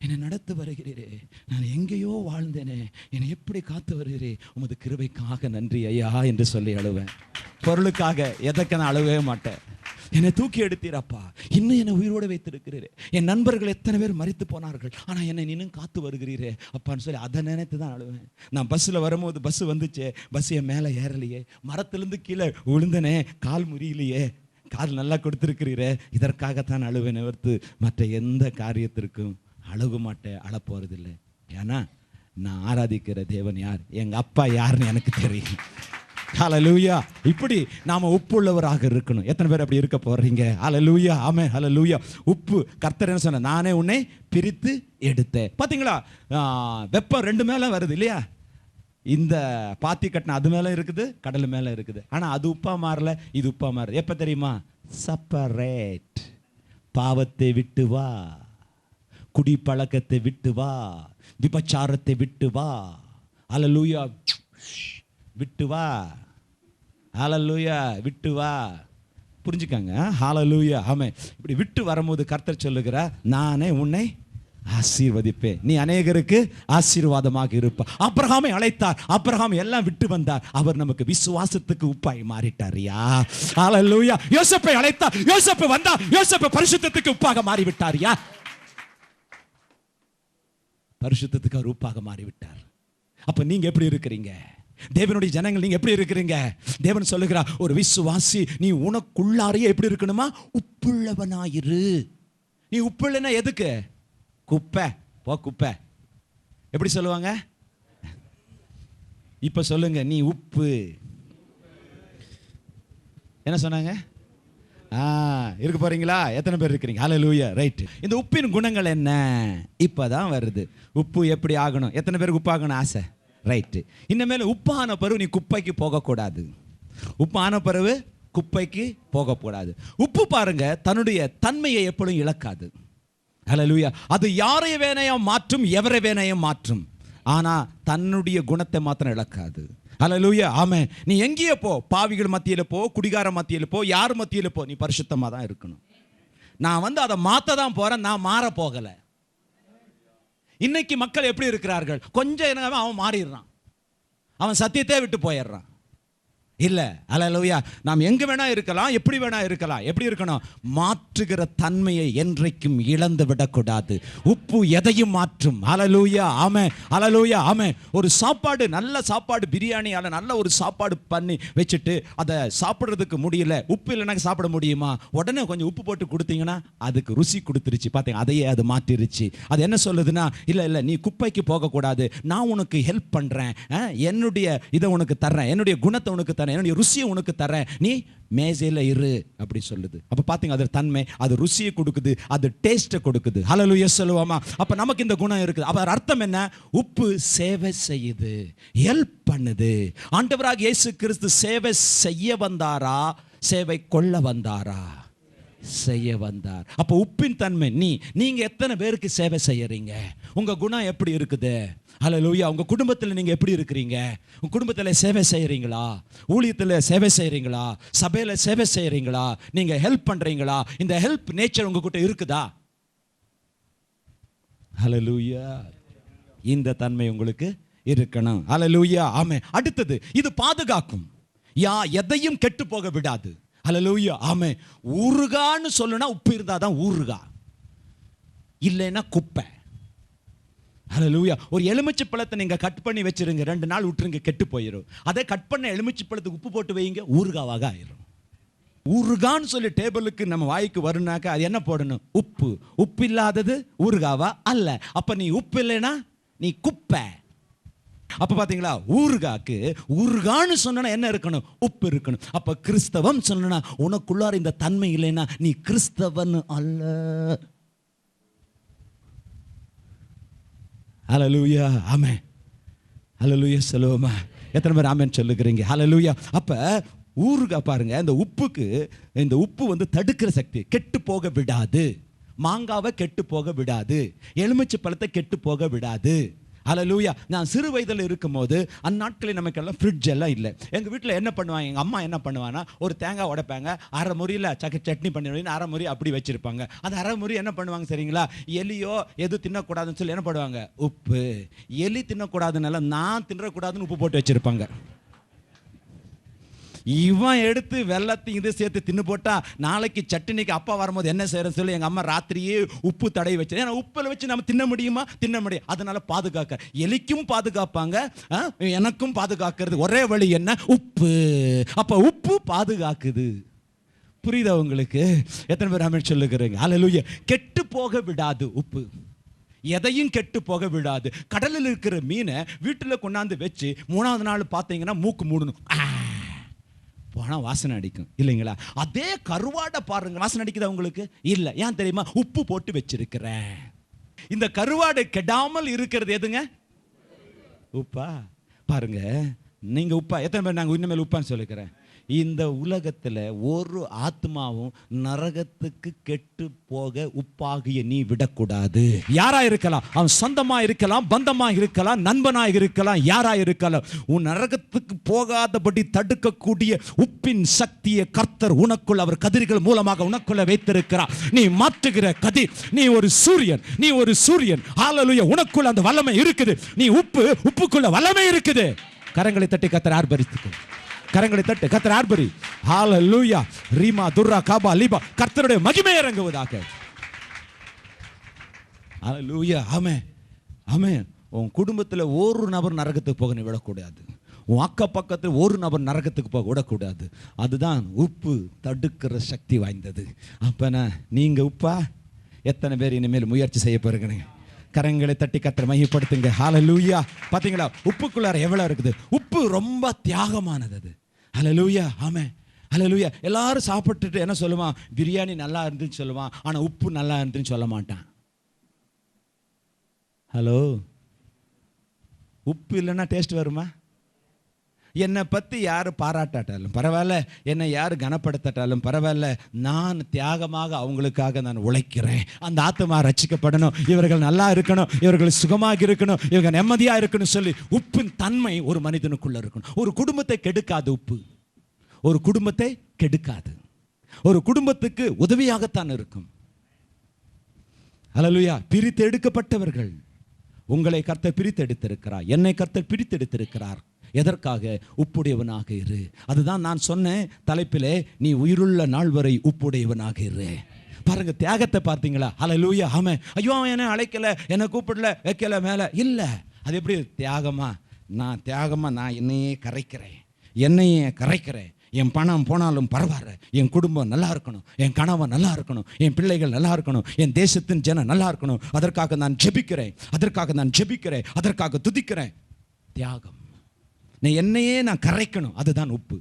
என்னை நடத்து வருகிறீரே, நான் எங்கேயோ வாழ்ந்தேனே, என்னை எப்படி காத்து வருகிறே, உமது கிருபைக்காக நன்றி ஐயா என்று சொல்லி அழுவேன். பொருளுக்காக எதற்கு நான் அழுவே மாட்டேன். என்னை தூக்கி எடுத்தீரப்பா, இன்னும் என்னை உயிரோடு வைத்திருக்கிறீரே. என் நண்பர்கள் எத்தனை பேர் மரித்து போனார்கள், ஆனால் என்னை இன்னும் காத்து வருகிறீரே அப்பான்னு சொல்லி அதை நினைத்து தான் அழுவேன். நான் பஸ்ஸில் வரும்போது பஸ் வந்துச்சே, பஸ் என் மேலே ஏறலையே, மரத்துலேருந்து கீழே விழுந்தனே, கால் முறியிலையே, கால் நல்லா கொடுத்துருக்கிறீரே, இதற்காகத்தான் அழுவேன். நிவர்த்து மற்ற எந்த காரியத்திற்கும் அழுக மாட்டேன், அழப்போறதில்லை. ஏன்னா நான் ஆராதிக்கிற தேவன் யார், எங்கள் அப்பா யாருன்னு எனக்கு தெரியும். ஹல்லேலூயா. இப்படி நாம உப்புள்ளவராக இருக்கணும். எத்தனை பேர் அப்படி இருக்க போறீங்க? ஹல்லேலூயா. ஆமென். ஹல்லேலூயா. உப்பு. கர்த்தர் என்ன சொன்ன? நானே உன்னை பிரித்து எடுத்தேன். பாத்தீங்களா? வெப்பம் ரெண்டு மேல வருது இல்லையா? இந்த பாத்தி கட்டின அது மேல இருக்குது, கடல் மேல இருக்குது. ஆனா அது உப்பா மாறல, இது உப்பா மாறல. எப்ப தெரியுமா? செப்பரேட். பாவத்தை விட்டு வா, குடி பழக்கத்தை விட்டு வா, விபச்சாரத்தை விட்டு வா. ஹல்லேலூயா. விட்டு வா. ஹல்லேலூயா. விட்டு வா. புரிஞ்சுக்காங்க. ஹல்லேலூயா. ஆமென். இப்படி விட்டு வரும்போது கர்த்தர் சொல்லுகிறார், நானே உன்னை ஆசீர்வதிப்பேன், நீ அநேகருக்கு ஆசீர்வாதமாக இருப்பார். ஆபிரகாமை அழைத்தார், ஆபிரகாம் எல்லாம் விட்டு வந்தார், அவர் நமக்கு விசுவாசத்துக்கு உப்பாய் மாறிட்டாரியா. ஹல்லேலூயா. யோசேப்பை அழைத்தார், யோசேப்பு வந்தார், யோசேப்பு பரிசுத்தத்துக்கு உப்பாக மாறிவிட்டாரியா. பரிசுத்தத்துக்கு அவர் உப்பாக மாறிவிட்டார். அப்ப நீங்க எப்படி இருக்கிறீங்க? தேவனுடைய ஜனங்கள் நீங்க எப்படி இருக்கிறீங்க? தேவன் சொல்லுகிறார், ஒரு விசுவாசி நீ உனக்குள்ளாரையே எப்படி இருக்கணுமா? உப்புள்ளவனாயிரு. நீ உப்புள்ளனா எதுக்கு? குப்பை போ, குப்பை. எப்படி சொல்லுவாங்க? இப்ப சொல்லுங்க, நீ உப்பு. என்ன சொன்னாங்க? இருக்க போறீங்களா? எத்தனை பேர் இருக்கிறீங்க? ஹல்லேலூயா. ரைட். இந்த உப்பின் குணங்கள் என்ன? இப்பதான் வருது. உப்பு எப்படி ஆகணும்? எத்தனை பேருக்கு உப்பு ஆகணும் ஆசை? ரைட்டு. இனிமேல் உப்பான பிறகு நீ குப்பைக்கு போகக்கூடாது. உப்பான பிறகு குப்பைக்கு போகக்கூடாது. உப்பு பாருங்க, தன்னுடைய தன்மையை எப்பொழுதும் இழக்காது. ஹல்லேலூயா. அது யாரை வேணையும் மாற்றும், எவரை வேணையும் மாற்றும், ஆனா தன்னுடைய குணத்தை மாத்திரம் இழக்காது. ஹல்லேலூயா. ஆமென். நீ எங்கேயே போ, பாவிகள் மத்தியில போ, குடிகார மத்தியில போ, யார் மத்தியில போ, நீ பரிசுத்தமா தான் இருக்கணும். நான் அதை மாத்த தான் போறேன், நான் மாற போகல. இன்னைக்கு மக்கள் எப்படி இருக்கிறார்கள்? கொஞ்சம் என்ன, அவன் மாறிடுறான், அவன் சத்தியத்தை விட்டு போயிடுறான். இல்ல. ஹல்லேலூயா. நாம் எங்க வேணா இருக்கலாம், எப்படி வேணா இருக்கலாம். எப்படி இருக்கணும்? மாற்றுகிற தன்மையை என்றைக்கும் இழந்து விடக்கூடாது. உப்பு எதையும் மாற்றும். ஹல்லேலூயா. ஆமென். ஹல்லேலூயா. ஆமென். ஒரு சாப்பாடு, நல்ல சாப்பாடு, பிரியாணியால நல்ல ஒரு சாப்பாடு பண்ணி வச்சுட்டு அதை சாப்பிடுறதுக்கு முடியல, உப்பு இல்லைன்னா சாப்பிட முடியுமா? உடனே கொஞ்சம் உப்பு போட்டு கொடுத்தீங்கன்னா அதுக்கு ருசி கொடுத்துருச்சு. பார்த்தீங்க, அதையே அது மாற்றிருச்சு. அது என்ன சொல்லுதுன்னா, இல்ல இல்ல நீ குப்பைக்கு போகக்கூடாது, நான் உனக்கு ஹெல்ப் பண்றேன், என்னுடைய இதை உனக்கு தர்றேன், என்னுடைய குணத்தை உனக்கு தரேன், என்னுடைய ருசியை உனக்கு தரேன், நீ மேஜையில இரு அப்படி சொல்லுது. அப்ப பாத்தீங்க, அது தன்மை, அது ருசியை கொடுக்குது, அது டேஸ்ட்டை கொடுக்குது. ஹல்லேலூயா சொல்லுவாமா? அப்ப நமக்கு இந்த குணம் இருக்குது. அப்ப அர்த்தம் என்ன? உப்பு சேவை செய்யுது, ஹெல்ப் பண்ணுது. ஆண்டவராக இயேசு கிறிஸ்து சேவை செய்ய வந்தாரா, சேவை கொள்ள வந்தாரா? செய்ய வந்தார். அப்ப உப்பின் தன்மை நீங்க எத்தனை பேருக்கு சேவை செய்யறீங்க? உங்க குணம் எப்படி இருக்குது? ஹல்லேலூயா. உங்க குடும்பத்தில் நீங்க எப்படி இருக்கிறீங்க? உங்க குடும்பத்தில் சேவை செய்யறீங்களா? ஊழியத்தில் சேவை செய்யறீங்களா? சபையில சேவை செய்யறீங்களா? நீங்க ஹெல்ப் பண்றீங்களா? இந்த ஹெல்ப் நேச்சர் உங்ககிட்ட இருக்குதா? ஹல்லேலூயா. இந்த தன்மை உங்களுக்கு இருக்கணும். ஹல்லேலூயா. ஆமென். அடுத்தது, இது பாதுகாக்கும். எதையும் கெட்டு போக விடாது. ஹல்லேலூயா. ஆமென். ஊறுகான்னு சொல்லுனா உப்பு இருந்தாதான் ஊறுகா, இல்லைன்னா குப்பை. ஹல்லேலூயா. ஒரு எலுமிச்சை பழத்தை நீங்க கட் பண்ணி வச்சிருங்க, 2 நாள் விட்டுருங்க, கெட்டு போயிடும். அதே கட் பண்ண எலுமிச்சை பழத்துக்கு உப்பு போட்டு வைங்க, ஊறுகாவாக ஆயிரும். ஊறுகான்னு சொல்லி டேபிளுக்கு நம்ம வாய்க்கு வருனாக்க அது என்ன போடணும்? உப்பு. உப்பு இல்லாதது ஊறுகாவா? அல்ல. அப்ப நீ உப்பு இல்லைன்னா நீ குப்பை. அப்ப பாத்தீங்களா, ஊறுகாக்கு ஊறுகான்னு சொன்னா என்ன இருக்கணும்? உப்பு இருக்கணும். அப்ப கிறிஸ்தவம் சொன்னா உனக்குள்ளார இந்த தன்மை இல்லைன்னா நீ கிறிஸ்தவன் அல்ல. ஹல்லேலூயா. ஆமென். ஹல்லேலூயா. சொல்லுவோமா? எத்தனை பேர் ஆமென் சொல்லுகிறீங்க? ஹல்லேலூயா. அப்ப ஊறுகாய் பாருங்க, இந்த உப்புக்கு, இந்த உப்பு வந்து தடுக்கிற சக்தி, கெட்டு போக விடாது. மாங்காவை கெட்டு போக விடாது, எலுமிச்சை பழத்தை கெட்டு போக விடாது. ஹல்லேலூயா. நான் சிறு வயதில் இருக்கும்போது அந்நாட்களில் நமக்கெல்லாம் ஃப்ரிட்ஜ் எல்லாம் இல்லை. எங்கள் வீட்டில் என்ன பண்ணுவாங்க, எங்கள் அம்மா என்ன பண்ணுவாங்கன்னா, ஒரு தேங்காய் உடைப்பாங்க, அரை முறியில் சட்னி பண்ணி அரை முறி அப்படி வச்சுருப்பாங்க. அந்த அரை முறி என்ன பண்ணுவாங்க சரிங்களா, எலியோ எது தின்னக்கூடாதுன்னு சொல்லி என்ன பண்ணுவாங்க, உப்பு. எலி தின்னக்கூடாதுனால நான் தின்னக்கூடாதுன்னு உப்பு போட்டு வச்சுருப்பாங்க. இவன் எடுத்து வெள்ளத்தையும் இது சேர்த்து தின்னு போட்டா நாளைக்கு சட்னிக்கு அப்பா வரும்போது என்ன செய்யறது சொல்லி எங்க அம்மா ராத்திரியே உப்பு தடவி வச்சு, ஏன்னா உப்பில் வச்சு நம்ம தின்ன முடியுமா? தின்ன முடியும். அதனால பாதுகாக்க, எலிக்கும் பாதுகாப்பாங்க, எனக்கும் பாதுகாக்கிறது ஒரே வழி என்ன? உப்பு. அப்ப உப்பு பாதுகாக்குது. புரியுதா உங்களுக்கு? எத்தனை பேர் ஆமென் சொல்லுகிறீங்க? ஹல்லேலூயா. கெட்டு போக விடாது உப்பு, எதையும் கெட்டு போக விடாது. கடலில் இருக்கிற மீனை வீட்டில் கொண்டாந்து வச்சு 3ஆவது நாள் பார்த்தீங்கன்னா மூக்கு மூடணும், போனால் வாசனை அடிக்கும் இல்லைங்களா? அதே கருவாடை பாருங்க, வாசனை அடிக்குதா உங்களுக்கு? இல்லை. ஏன் தெரியுமா? உப்பு போட்டு வச்சிருக்கிறேன். இந்த கருவாடை கெடாமல் இருக்கிறது எதுங்க? உப்பா. பாருங்க, நீங்க உப்பா. எத்தனை பேர் நாங்கள் இனிமேல் உப்பான்னு சொல்லிக்கிறேன்? இந்த உலகத்தில் ஒரு ஆத்மாவும் நரகத்துக்கு கெட்டு போக உப்பாகிய நீ விடக்கூடாது. யாரா இருக்கலாம், அவன் சொந்தமா இருக்கலாம், பந்தமா இருக்கலாம், நண்பனா இருக்கலாம், யாரா இருக்கலாம், உன் நரகத்துக்கு போகாதபடி தடுக்கக்கூடிய உப்பின் சக்தியை கர்த்தர் உனக்குள் அவர் கதிர்கள் மூலமாக உனக்குள்ள வைத்திருக்கிறார். நீ மாற்றுகிற கதிர், நீ ஒரு சூரியன், நீ ஒரு சூரியன். ஹல்லேலூயா. உனக்குள்ள அந்த வல்லமை இருக்குது. நீ உப்பு, உப்புக்குள்ள வல்லமை இருக்குது. கரங்களை தட்டி கர்த்தர் ஆர்ப்பரித்துக்கு, கரங்களை தட்டு கர்த்தர் ஆர்ப்பரி. ஹல்லேலூயா. ரீமா துர்ரா காபா லிபா. கர்த்தருடைய மகிமை இறங்குவதாக. ஹல்லேலூயா. ஆமென். ஆமென். உன் குடும்பத்தில் ஒரு நபர் நரகத்துக்கு போக நீ விடக்கூடாது. உன் அக்க பக்கத்தில் ஒரு நபர் நரகத்துக்கு போக விடக்கூடாது. அதுதான் உப்பு தடுக்கிற சக்தி வாய்ந்தது. அப்பனா நீங்க உப்பா? எத்தனை பேர் இனிமேல் முயற்சி செய்ய போறீங்க? கரங்களை தட்டி கர்த்தரை மகிமைப்படுத்துங்க. ஹல்லேலூயா. பாத்தீங்களா உப்புக்குள்ளார எவ்வளவு இருக்குது? உப்பு ரொம்ப தியாகமானது அது. ஹல்லேலூயா. ஆமென். ஹல்லேலூயா. எல்லாரும் சாப்பிட்டுட்டு என்ன சொல்லுவான்? பிரியாணி நல்லா இருந்துன்னு சொல்லுவான், ஆனா உப்பு நல்லா இருந்துன்னு சொல்ல மாட்டான். ஹலோ, உப்பு இல்லைன்னா டேஸ்ட் வருமா? என்னை பற்றி யார் பாராட்டாட்டாலும் பரவாயில்ல, என்னை யார் கனப்படுத்தாட்டாலும் பரவாயில்ல, நான் தியாகமாக அவங்களுக்காக நான் உழைக்கிறேன். அந்த ஆத்மா ரட்சிக்கப்படணும், இவர்கள் நல்லா இருக்கணும், இவர்கள் சுகமாக இருக்கணும், இவங்க நிம்மதியாக இருக்கணும் சொல்லி உப்பின் தன்மை ஒரு மனிதனுக்குள்ள இருக்கணும். ஒரு குடும்பத்தை கெடுக்காது உப்பு, ஒரு குடும்பத்தை கெடுக்காது, ஒரு குடும்பத்துக்கு உதவியாகத்தான் இருக்கும். ஹல்லேலூயா. பிரித்து எடுக்கப்பட்டவர்கள், உங்களை கர்த்தர் பிரித்தெடுத்திருக்கிறார், என்னை கர்த்தர் பிரித்தெடுத்திருக்கிறார். எதற்காக? உப்புடையவனாக இரு. அதுதான் நான் சொன்னேன் தலைப்பிலே, நீ உயிருள்ள நாள் வரை உப்புடையவனாக இரு. பாருங்க தியாகத்தை பார்த்தீங்களா? ஹல்லேலூயா. ஆமென். ஐயோ அவன் என்ன அழைக்கல, என்னை கூப்பிடல, வைக்கல மேலே, இல்லை. அது எப்படி தியாகமா? நான் என்னையே கரைக்கிறேன். என் பணம் போனாலும் பரவாயில்ல, என் குடும்பம் நல்லா இருக்கணும், என் கணவன் நல்லா இருக்கணும், என் பிள்ளைகள் நல்லா இருக்கணும், என் தேசத்தின் ஜனம் நல்லா இருக்கணும், அதற்காக நான் ஜெபிக்கிறேன், அதற்காக துதிக்கிறேன். தியாகம். என்னையே நான் கரைக்கணும், அதுதான் உப்பு.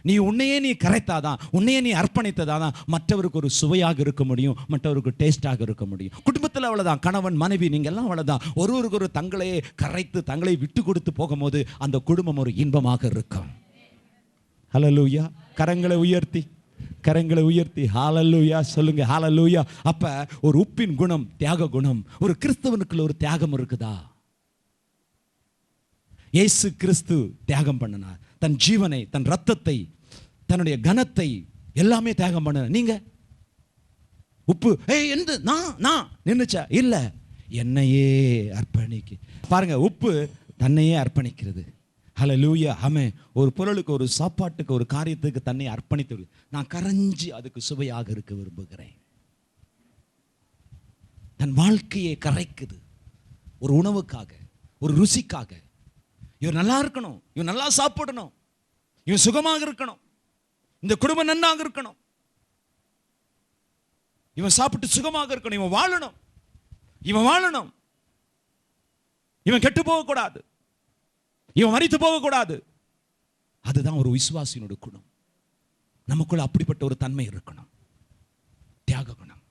நீ உன்னையே நீ கரைத்தாதான், உன்னையே நீ அர்ப்பணித்ததான் மற்றவருக்கு ஒரு சுவையாக இருக்க முடியும், மற்றவருக்கு டேஸ்டாக இருக்க முடியும். குடும்பத்தில் அவ்வளோதான், கணவன் மனைவி நீங்கள் எல்லாம் அவ்வளோதான். ஒருவருக்கு ஒரு தங்களையே கரைத்து தங்களை விட்டு கொடுத்து போகும்போது அந்த குடும்பம் ஒரு இன்பமாக இருக்கும். ஹல்லேலூயா. கரங்களை உயர்த்தி கரங்களை உயர்த்தி ஹalleluya சொல்லுங்க, ஹalleluya. அப்ப ஒரு உப்பின் குணம் தியாக குணம். ஒரு கிறிஸ்தவனுக்குள்ள ஒரு தியாகம் இருக்குதா? இயேசு கிறிஸ்து தியாகம் பண்ணினார். தன் ஜீவனை, தன் ரத்தத்தை, தன்னுடைய கனத்தை எல்லாமே தியாகம் பண்ணினார். நீங்க உப்பு எந்த நான் நின்னுச்சா? இல்ல, என்னையே அர்ப்பணிக்கு. பாருங்க, உப்பு தன்னையே அர்ப்பணிக்கிறது. ஹல்லேலூயா. ஆமென். ஒரு பொருளுக்கு, ஒரு சாப்பாட்டுக்கு, ஒரு காரியத்துக்கு தன்னை அர்ப்பணித்து நான் கரைஞ்சி அதுக்கு சுவையாக இருக்க விரும்புகிறேன். தன் வாழ்க்கையை கரைக்குது ஒரு உணவுக்காக, ஒரு ருசிக்காக. இவர் நல்லா இருக்கணும், இவன் நல்லா சாப்பிடணும், இவன் சுகமாக இருக்கணும், இந்த குடும்பம் நன்னாக இருக்கணும், இவன் சாப்பிட்டு சுகமாக இருக்கணும், இவன் வாழணும், இவன் கெட்டு போகக்கூடாது, இவன் மரித்து போகக்கூடாது. அதுதான் ஒரு விசுவாசியினுடைய குணம். நமக்குள்ள அப்படிப்பட்ட ஒரு தன்மை இருக்கணும், தியாக குணம்.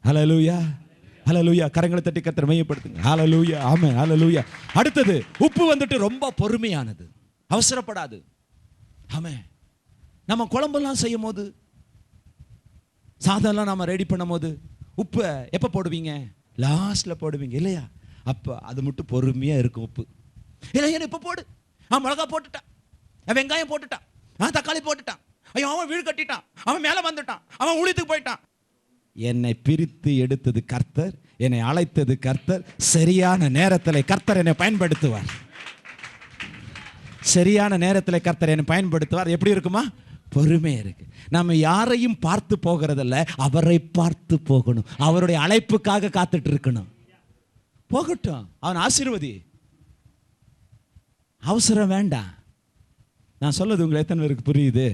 ஹல்லேலூயா, ஹல்லேலூயா. கரங்களை தட்டி கர்த்தரை மையப்படுத்துங்க. ஹல்லேலூயா, ஆமென், ஹல்லேலூயா. அடுத்தது, உப்பு வந்துட்டு ரொம்ப பொறுமையானது, அவசரப்படாது. ஆமென். நம்ம குழம்பெல்லாம் செய்யும் போது, சாதம்லாம் நாம ரெடி பண்ணும் போது உப்பு எப்போ போடுவீங்க? லாஸ்ட்ல போடுவீங்க இல்லையா? அப்போ அது மட்டும் பொறுமையா இருக்கும் உப்பு. இல்லை, இப்போ போடு, மிளகா போட்டுட்டான், வெங்காயம் போட்டுட்டான், தக்காளி போட்டுட்டான், ஐயோ அவன் வீடு கட்டிட்டான், அவன் மேலே வந்துட்டான், அவன் ஊழியத்துக்கு போயிட்டான். என்னை பிரித்து எடுத்தது கர்த்தர், என்னை அழைத்தது கர்த்தர். சரியான நேரத்தில் கர்த்தர் என்னை பயன்படுத்துவார். சரியான நேரத்தில் கர்த்தர் என்னை பயன்படுத்துவார். எப்படி இருக்குமா? பொறுமை இருக்கு. நம்ம யாரையும் பார்த்து போகிறதில்ல, அவரை பார்த்து போகணும். அவருடைய அழைப்புக்காக காத்துட்டு இருக்கணும். போகட்டும், அவன் ஆசீர்வதி, அவசரம் வேண்டாம். நான் சொல்றது உங்களுக்கு எத்தனை பேருக்கு புரியுது?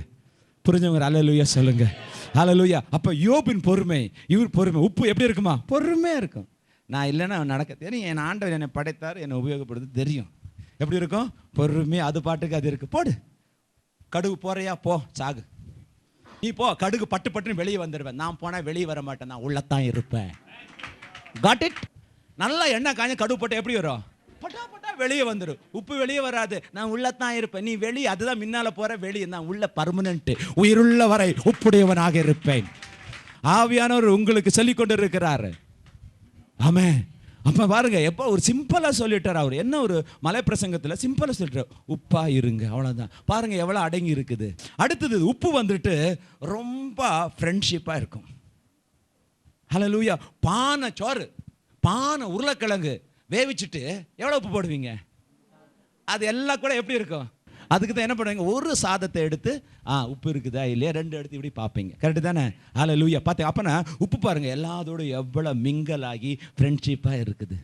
புரிஞ்சவங்க ஹல்லேலூயா சொல்லுங்க, ஹல்லேலூயா. அப்ப யோபின் பொறுமை, இவர் பொறுமை. உப்பு எப்படி இருக்குமா? பொறுமையா இருக்கும். நான் இல்லைன்னா நடக்க தெரியும், என் ஆண்டவர் என்னை படைத்தார், என்னை உபயோகப்படுத்து தெரியும். எப்படி இருக்கும்? பொறுமை. அது பாட்டுக்கு அது இருக்கு. போடு, கடுகு போறியா? போ, சாகு. நீ போ, கடுகு பட்டு பட்டுன்னு வெளியே வந்துடுவேன். நான் போனா வெளியே வர மாட்டேன், நான் உள்ளத்தான் இருப்பேன். Got it? நல்லா எண்ணெய் காஞ்ச கடுகு போட்டு எப்படி வரும்? பட்டா பட்டா வெளியே வந்துடும். உப்பு வெளியே வராது, நான் உள்ளத்தான் இருப்பேன். நீ வெளியே, அதுதான் முன்னால போற வெளியே, நான் உள்ள பர்மனன்ட், உயிருள்ள வரை உப்புடையவனாக இருப்பேன். ஆவியானவர் உங்களுக்கு சொல்லிக் கொண்டு இருக்கிறாரு. ஆமென். அப்ப பாருங்க, எப்போ ஒரு சிம்பிளா சொல்லிட்டார் அவர். என்ன ஒரு மலை பிரசங்கத்தில் சிம்பிளா சொல்லிட்டார், உப்பா இருங்க, அவ்வளவுதான். பாருங்க எவ்வளவு அடங்கி இருக்குது. அடுத்தது, உப்பு வந்துட்டு ரொம்ப ஃப்ரெண்ட்ஷிப்பா இருக்கும். ஹல்லேலூயா. பானை சோறு, பானை உருளைக்கிழங்கு வேவிச்சுட்டு எவ்வளவு உப்பு போடுவீங்க? அது எல்லாம் கூட எப்படி இருக்கும்? அதுக்கு தான் என்ன பண்ணுவீங்க? ஒரு சாதத்தை எடுத்து உப்பு இருக்குதா இல்லையா ரெண்டு எடுத்து இப்படி பார்ப்பீங்க. கரெக்டு தானே? ஹல்லேலூயா. பார்த்தேன். அப்பனா உப்பு பாருங்க எல்லாத்தோட எவ்வளவு மிங்கல் ஆகி ஃப்ரெண்ட்ஷிப்பாக இருக்குது.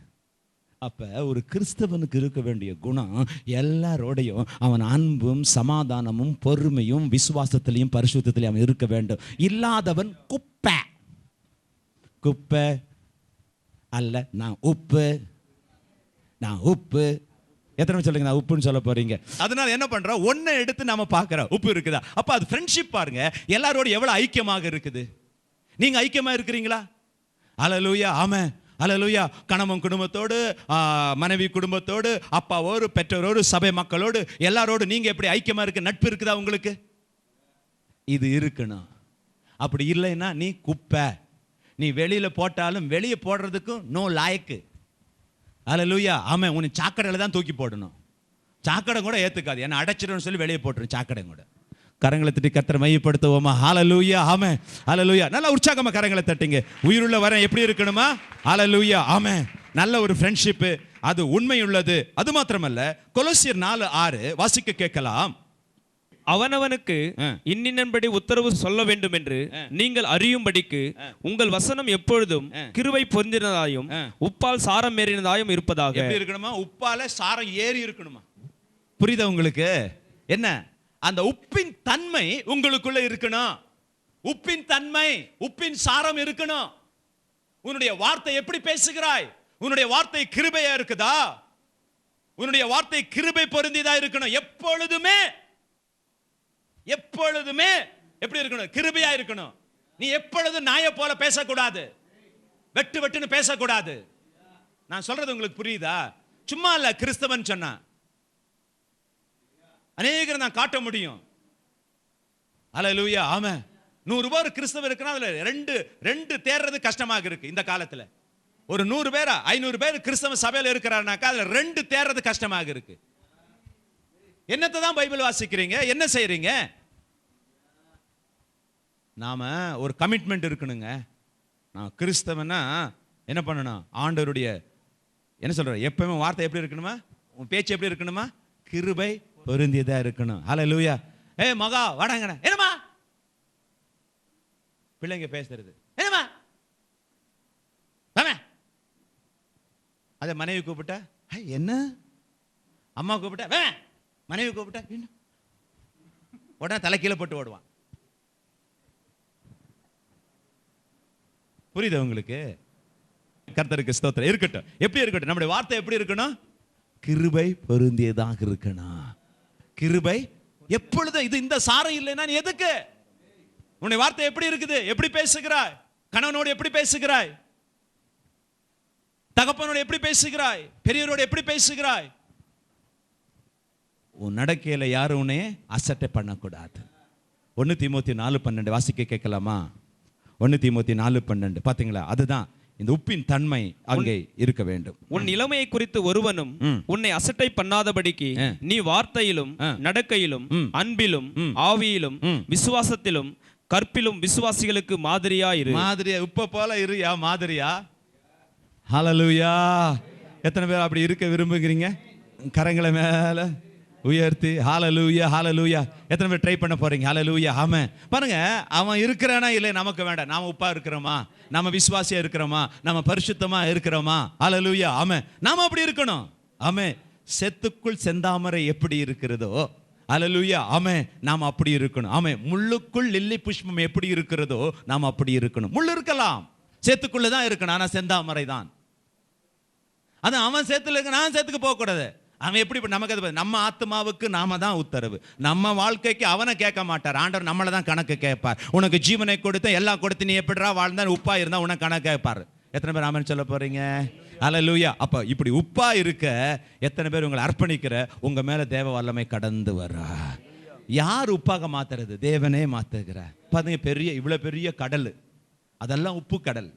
அப்போ ஒரு கிறிஸ்தவனுக்கு இருக்க வேண்டிய குணம், எல்லாரோடையும் அவன் அன்பும் சமாதானமும் பொறுமையும் விசுவாசத்திலையும் பரிசுத்தத்திலையும் அவன் இருக்க வேண்டும். இல்லாதவன் குப்பை. குப்பை அல்ல, நான் உப்பு, நான் உப்பு. எத்தனை சொல்லுங்க நான் உப்புன்னு சொல்ல போறீங்க? அதனால என்ன பண்றோம்? ஒன்னை எடுத்து நாம பார்க்கிறோம், உப்பு இருக்குதா? அப்ப அது ஃப்ரெண்ட்ஷிப் பாருங்க, எல்லாரோட எவ்வளவு ஐக்கியமாக இருக்குது. நீங்க ஐக்கியமா இருக்கிறீங்களா? ஹல்லேலூயா, ஆமென், ஹல்லேலூயா. கணவன் குடும்பத்தோடு, மனைவி குடும்பத்தோடு, அப்பாவோடு, பெற்றோரோடு, சபை மக்களோடு, எல்லாரோடு நீங்க எப்படி ஐக்கியமா இருக்கு? நட்பு இருக்குதா உங்களுக்கு? இது இருக்கணும். அப்படி இல்லைன்னா நீ குப்பை. நீ வெளியில போட்டாலும் வெளியே போடுறதுக்கும் நோ லாயக்கு. ஹல்லேலூயா, ஆமென். உன்னை சாக்கடையில் தான் தூக்கி போடணும். சாக்கடை கூட ஏற்றுக்காது, என்னை அடைச்சிடும்னு சொல்லி வெளியே போட்டுரும் சாக்கடை கூட. கரங்களை தட்டி கர்த்தரை மையப்படுத்துவோமா? ஹல்லேலூயா, ஆமென், ஹல்லேலூயா. நல்லா உற்சாகமா கரங்களை தட்டிங்க. உயிருள்ள வர எப்படி இருக்கணுமா? ஹல்லேலூயா, ஆமென். நல்ல ஒரு ஃப்ரெண்ட்ஷிப், அது உண்மை உள்ளது. அது மாத்திரமல்ல, கொலோசியர் 4:6 வாசிக்க கேட்கலாம். அவனவனுக்கு இன்னின்படி உத்தரவு சொல்ல வேண்டும் என்று நீங்கள் அறியும்படிக்கு உங்கள் வசனம் எப்பொழுதும் கிருபை பொருந்தினதாயும் உப்பால் சாரம் ஏறினதாயும் இருப்பதாக. எப்படி இருக்கணுமா? உப்பால சாரம் ஏறி இருக்கணுமா? புரியுதா உங்களுக்கு? என்ன? அந்த உப்பின் தன்மை உங்களுக்குள்ள இருக்கணும். உப்பின் தன்மை, உப்பின் சாரம் இருக்கணும். உன்னுடைய வார்த்தை எப்படி பேசுகிறாய்? உன்னுடைய வார்த்தை கிருபையா இருக்குதா? உன்னுடைய வார்த்தை கிருபை பொருந்தியதா இருக்கணும். எப்பொழுதுமே எப்பொழுதுமே எப்படி இருக்கணும்? கிருபையா இருக்கணும். நீ எப்பொழுதும் நாயை போல பேசக்கூடாது, வெட்டு வெட்டுன்னு பேசக்கூடாது. நான் சொல்றது உங்களுக்கு புரியுதா? சும்மா இல்ல கிறிஸ்தவன் சொன்னா அநேகரை நான் காட்ட முடியும். ஹல்லேலூயா, ஆமென். 100 பேர் கிறிஸ்தவ இருக்குன்னா அதுல ரெண்டு தேர்றது கஷ்டமாக இருக்கு இந்த காலத்துல. ஒரு 100 பேரா 500 பேர் கிறிஸ்தவ சபையில இருக்கிறாருனாக்கா அதுல 2 தேர்றது கஷ்டமாக இருக்கு. என்னத்தை தான் பைபிள் வாசிக்கிறீங்க, என்ன செய்றீங்க? நாம ஒரு கமிட்மெண்ட் இருக்கணுங்க. நான் கிறிஸ்தவனா என்ன பண்ணணும்? ஆண்டவருடைய என்ன சொல்ற எப்பவுமே வார்த்தை எப்படி இருக்கணுமா, உன் பேச்சு எப்படி இருக்கணுமா, கிருபை பொருந்தியதா இருக்கணும். ஹல்லேலூயா. மகா வாடாங்கடா, என்னமா பிள்ளைங்க பேசுறது, என்னமா அத மனைவி கூப்பிட்டா என்ன, அம்மா கூப்பிட்டா, மனைவி கூப்பிட்டா உடனே தலை கீழே போட்டு ஓடுவான். புரியுது உங்களுக்கு? கர்த்தருக்கு ஸ்தோத்திரம். இருக்கட்டும், எப்படி இருக்கட்டும், நம்முடைய வார்த்தை எப்படி இருக்கணும்? கிருபை பொருந்தியதாக இருக்கணும். கிருபை எப்பொழுதும். இது இந்த சாரம் இல்லைன்னா நீ எதுக்கு? உன்னுடைய வார்த்தை எப்படி இருக்குது? எப்படி பேசுகிறாய்? கணவனோடு எப்படி பேசுகிறாய்? தகப்பனோடு எப்படி பேசுகிறாய்? பெரியவரோடு எப்படி பேசுகிறாய்? உன் நடக்கையில யாரும் உன்னை அசட்டை பண்ணக்கூடாது. 1 தீமோத்தேயு 4:12 வாசிக்க கேட்கலாமா? 1 தீமோத்தேயு 4:12 பாத்தீங்களா? அதுதான் இந்த உப்பின் தன்மை அங்கே இருக்க வேண்டும். உன் நிலைமையை குறித்து ஒருவனும் உன்னை அசட்டை பண்ணாதபடிக்கு நீ வார்த்தையிலும் நடக்கையிலும் அன்பிலும் ஆவியிலும் விசுவாசத்திலும் கற்பிலும் விசுவாசிகளுக்கு மாதிரியா இரு. மாதிரியா, உப்ப போல இருயா, மாதிரியா. ஹல்லேலூயா. எத்தனை பேர் அப்படி இருக்க விரும்புகிறீங்க? கரங்களை மேல உயர்த்தி ஹல்லேலூயா ஹல்லேலூயா. எத்தனை பேர் ட்ரை பண்ண போறீங்க? ஹல்லேலூயா. ஆமென். பாருங்க, அவன் இருக்கிறானா இல்லை நமக்கு வேண்டாம். நாம உப்பா இருக்கிறோமா, நாம விசுவாசியா இருக்கிறோமா, நாம பரிசுத்தமா இருக்கிறோமா? ஹல்லேலூயா. ஆமென். நாம அப்படி இருக்கணும். ஆமென். செத்துக்குள் செந்தாமரை எப்படி இருக்கிறதோ, ஹல்லேலூயா, ஆமென், நாம அப்படி இருக்கணும். ஆமென். முள்ளுக்குள் லில்லி புஷ்பம் எப்படி இருக்கிறதோ நாம அப்படி இருக்கணும். முள் இருக்கலாம், சேத்துக்குள்ள தான் இருக்கணும், ஆனா செந்தாமரை தான். அது அவன் சேத்துல இருக்க, நான் சேத்துக்கு போக கூடாது. அவன் எப்படி நமக்கு அது, நம்ம ஆத்மாவுக்கு நாம தான் உத்தரவு. நம்ம வாழ்க்கைக்கு அவனை கேட்க மாட்டார் ஆண்டவர், நம்மளை தான் கணக்கு கேட்பார். உனக்கு ஜீவனை கொடுத்த எல்லாம் கொடுத்து நீ எப்படிடா வாழ்ந்தா, உப்பா இருந்தா உனக்கு கணக்கு கேட்பார். எத்தனை பேர் ஆமென் சொல்ல போறீங்க? ஹல்லேலூயா. அப்ப இப்படி உப்பா இருக்க எத்தனை பேர் உங்களை அர்ப்பணிக்கிற, உங்க மேல தேவ வல்லமை கடந்து வர. யார் உப்பாக மாத்துறது? தேவனே மாத்துகிறார். பாருங்க, இவ்வளவு பெரிய கடல், அதெல்லாம் உப்பு கடல்.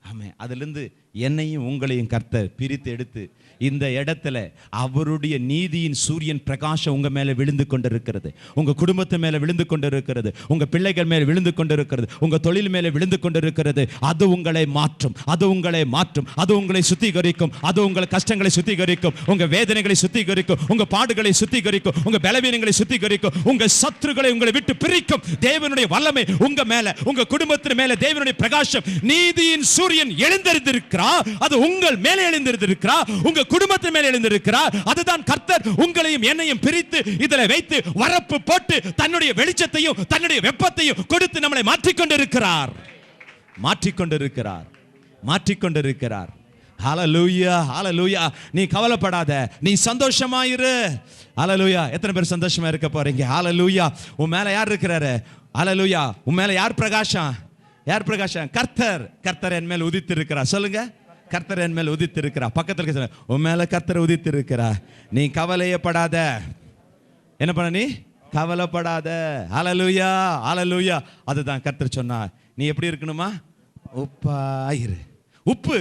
ஆமென். அதிலிருந்து என்னையும் உங்களையும் கர்த்தர் பிரித்து எடுத்து இந்த இடத்துல அவருடைய நீதியின் சூரியன் பிரகாசம் உங்க மேல விழுந்து கொண்டிருக்கிறது, உங்க குடும்பத்து மேல விழுந்து கொண்டிருக்கிறது, உங்க பிள்ளைகள் மேல விழுந்து கொண்டிருக்கிறது, உங்க தொழில் மேல விழுந்து கொண்டிருக்கிறது. அது உங்களை மாற்றும், அது உங்களை மாற்றும், அது உங்களை சுத்திகரிக்கும், அது உங்கள் கஷ்டங்களை சுத்திகரிக்கும், உங்க வேதனைகளை சுத்திகரிக்கும், உங்க பாடுகளை சுத்திகரிக்கும், உங்க பலவீனங்களை சுத்திகரிக்கும், உங்க சத்துருக்களை உங்களை விட்டு பிரிக்கும். தேவனுடைய வல்லமை உங்க மேல, உங்க குடும்பத்தின் மேல தேவனுடைய பிரகாசம், நீதியின் சூரியன் எழுந்திருந்திருக்கிறார். அது உங்கள் மேலே எழுந்திருக்கிறார், உங்க குடும்பத்தின் மேலே எழுந்திருக்கிறார். அதுதான் கர்த்தர் உங்களையும் என்னையும் பிரித்து இதில் வைத்து வரப்பு போட்டு தன்னுடைய வெளிச்சத்தையும் தன்னுடைய வெப்பத்தையும் கொடுத்து நம்மளை மாற்றிக்கொண்டிருக்கிறார், மாற்றிக்கொண்டிருக்கிறார், மாற்றிக்கொண்டிருக்கிறார். ஹல்லேலூயா ஹல்லேலூயா. நீ கவலைப்படாத, நீ சந்தோஷமா இரு. ஹல்லேலூயா. எத்தனை பேர் சந்தோஷமா இருக்க போறீங்க? ஹல்லேலூயா. உன் மேல யார் இருக்கிறாரு? ஹல்லேலூயா. உன் மேல யார் பிரகாசம்? யார் பிரகாசம்? கர்த்தர். கர்த்தர் என் மேல் உதித்து இருக்கிறார். சொல்லுங்க, கர்த்தர் என் மேல் உதித்து இருக்கிறார். பக்கத்துல சொல்லுங்க, உன் மேல கர்த்தர் உதித்து இருக்கிறார். நீ கவலையப்படாத. என்ன பண்ண? நீ கவலைப்படாத. ஹல்லேலூயா ஹல்லேலூயா. அதுதான் கர்த்தர் சொன்னார். நீ எப்படி இருக்கணுமா? உப்பாயிரு. உப்பு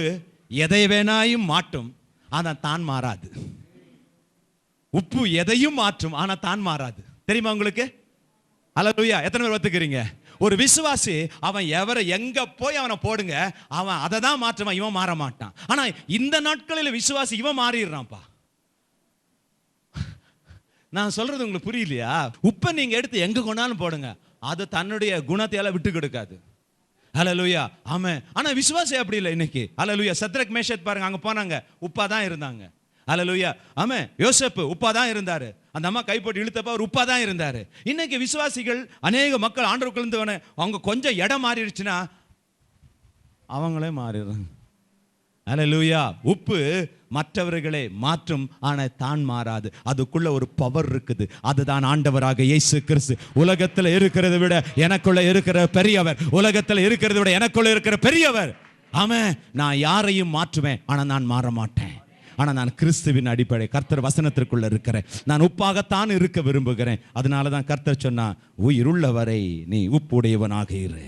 எதை வேணாயும் மாற்றும், ஆனா தான் மாறாது. உப்பு எதையும் மாற்றும், ஆனா தான் மாறாது. தெரியுமா உங்களுக்கு? ஹல்லேலூயா. எத்தனை பேர் ஒத்துக்கிறீங்க? ஒரு விசுவாசி அவன் எவரை எங்க போய் அவனை போடுங்க, அவன் அதை தான் மாற்றுவான், இவன் மாற மாட்டான். ஆனா இந்த நாட்களில் விசுவாசி இவன் மாறிடுறான்ப்பா. நான் சொல்றது உங்களுக்கு புரியலையா? உப்பை நீங்க எடுத்து எங்க கொண்டாலும் போடுங்க, அது தன்னுடைய குணத்தையெல்லாம் விட்டு கொடுக்காது. ஹல்லேலூயா. ஆமென். ஆனா விசுவாசி அப்படி இல்லை இன்னைக்கு. ஹல்லேலூயா. சத்ரக் மேஷக் பாருங்க, அங்க போனாங்க, உப்பா தான் இருந்தாங்க. ஹல்லேலூயா. ஆமென். யோசேப்பு உப்பா தான் இருந்தாரு. அந்த அம்மா கை போட்டு இழுத்தப்ப அவர் உப்பா தான் இருந்தாரு. இன்னைக்கு விசுவாசிகள் அநேக மக்கள் ஆண்டவருக்குள்ள இருந்து அவங்க கொஞ்சம் இடம் மாறிடுச்சுன்னா அவங்களே மாறிடுறாங்க. ஹல்லேலூயா. உப்பு மற்றவர்களை மாற்றும், ஆனா தான் மாறாது. அதுக்குள்ள ஒரு பவர் இருக்குது. அதுதான் ஆண்டவராக இயேசு கிறிஸ்து. உலகத்தில் இருக்கிறத விட எனக்குள்ள இருக்கிற பெரியவர், உலகத்தில் இருக்கிறத விட எனக்குள்ள இருக்கிற பெரியவர். ஆமென். நான் யாரையும் மாற்றுவேன், ஆனா நான் மாற மாட்டேன். ஆனால் நான் கிறிஸ்துவின் அடிப்படை கர்த்தர் வசனத்திற்குள்ள இருக்கிறேன். நான் உப்பாகத்தான் இருக்க விரும்புகிறேன். அதனால தான் கர்த்தர் சொன்னா, உயிருள்ளவரை நீ உப்புடையவனாக இரு,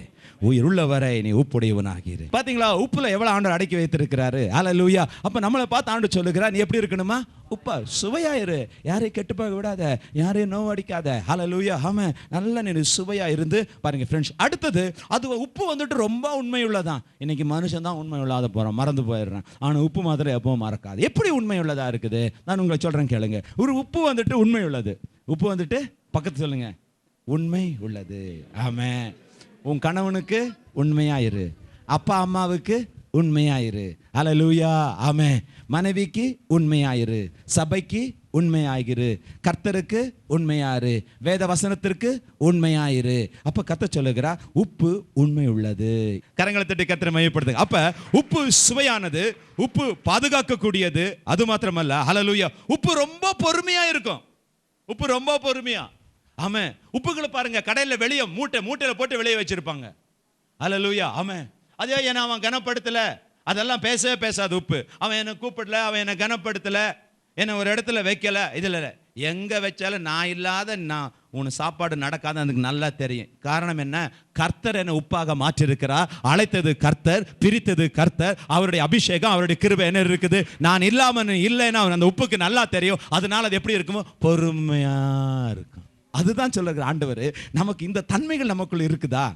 உயிருள்ளவரை நீ உப்புடையவனாகிரு. பாத்தீங்களா, உப்புல எவ்வளவு ஆண்டவர் அடக்கி வைத்திருக்கிறாரு. ஹல்லேலூயா. அப்ப நம்மளை பார்த்து ஆண்டவர் சொல்லுகிறார், நீ எப்படி இருக்கணுமா? உப்பா சுவையாயிரு, யாரையும் கெட்டு போக விடாத, யாரையும் நோவு அடிக்காத. ஹல்லேலூயா. ஆமா, நல்ல நீ சுவையா இருந்து பாருங்க ஃப்ரெண்ட்ஸ். அடுத்தது, அது உப்பு வந்துட்டு ரொம்ப உண்மை உள்ளதான். இன்னைக்கு மனுஷன் தான் உண்மை உள்ளாத போறான், மறந்து போயிடுறான். ஆனா உப்பு மாத்திரம் எப்பவும் மறக்காது. எப்படி உண்மை உள்ளதா இருக்குது நான் உங்களை சொல்றேன் கேளுங்க. ஒரு உப்பு வந்துட்டு உண்மை உள்ளது. உப்பு வந்துட்டு பக்கத்து சொல்லுங்க, உண்மை உள்ளது. ஆமே. உன் கணவனுக்கு உண்மையாயிரு, அப்பா அம்மாவுக்கு உண்மையாயிரு. ஹல்லேலூயா. ஆமே. மனைவிக்கு உண்மையாயிரு, சபைக்கு உண்மையாயிரு, கர்த்தருக்கு உண்மையாயிரு, வேத வசனத்திற்கு உண்மையாயிரு. அப்ப கர்த்தர் சொல்லுகிறா, உப்பு உண்மை உள்ளது. கரங்களை தட்டி கர்த்தரை மையப்படுத்துங்க. அப்ப உப்பு சுவையானது, உப்பு பாதுகாக்கக்கூடியது. அது மாத்திரமல்ல, ஹல்லேலூயா, உப்பு ரொம்ப பொறுமையா இருக்கும். உப்பு ரொம்ப பொறுமையா. ஆமே. உப்புகளை பாருங்க, கடையில் வெளியே மூட்டையில போட்டு வெளியே வச்சிருப்பாங்க. ஹல்லேலூயா. ஆமே. அதே என்ன அவன் கனப்படுத்தல, அதெல்லாம் பேசவே பேசாது உப்பு. அவன் என்ன கூப்பிடல, அவன் என்ன கனப்படுத்தல, என்ன ஒரு இடத்துல வைக்கல, இதுல எங்க வச்சாலும் நான் இல்லாத நான் உனக்கு சாப்பாடு நடக்காது, எனக்கு நல்லா தெரியும். காரணம் என்ன? கர்த்தர் என்ன உப்பாக மாற்றிருக்கிறார். அழைத்தது கர்த்தர், பிரித்தது கர்த்தர். அவருடைய அபிஷேகம், அவருடைய கிருபை என்ன இருக்குது. நான் இல்லாம இல்லைன்னா அந்த உப்புக்கு நல்லா தெரியும். அதனால அது எப்படி இருக்குமோ, பொறுமையா இருக்கும். அதுதான் சொல்லுகிற ஆண்டவர். நமக்கு இந்த தன்மைகள் நமக்குள்ள இருக்குதா?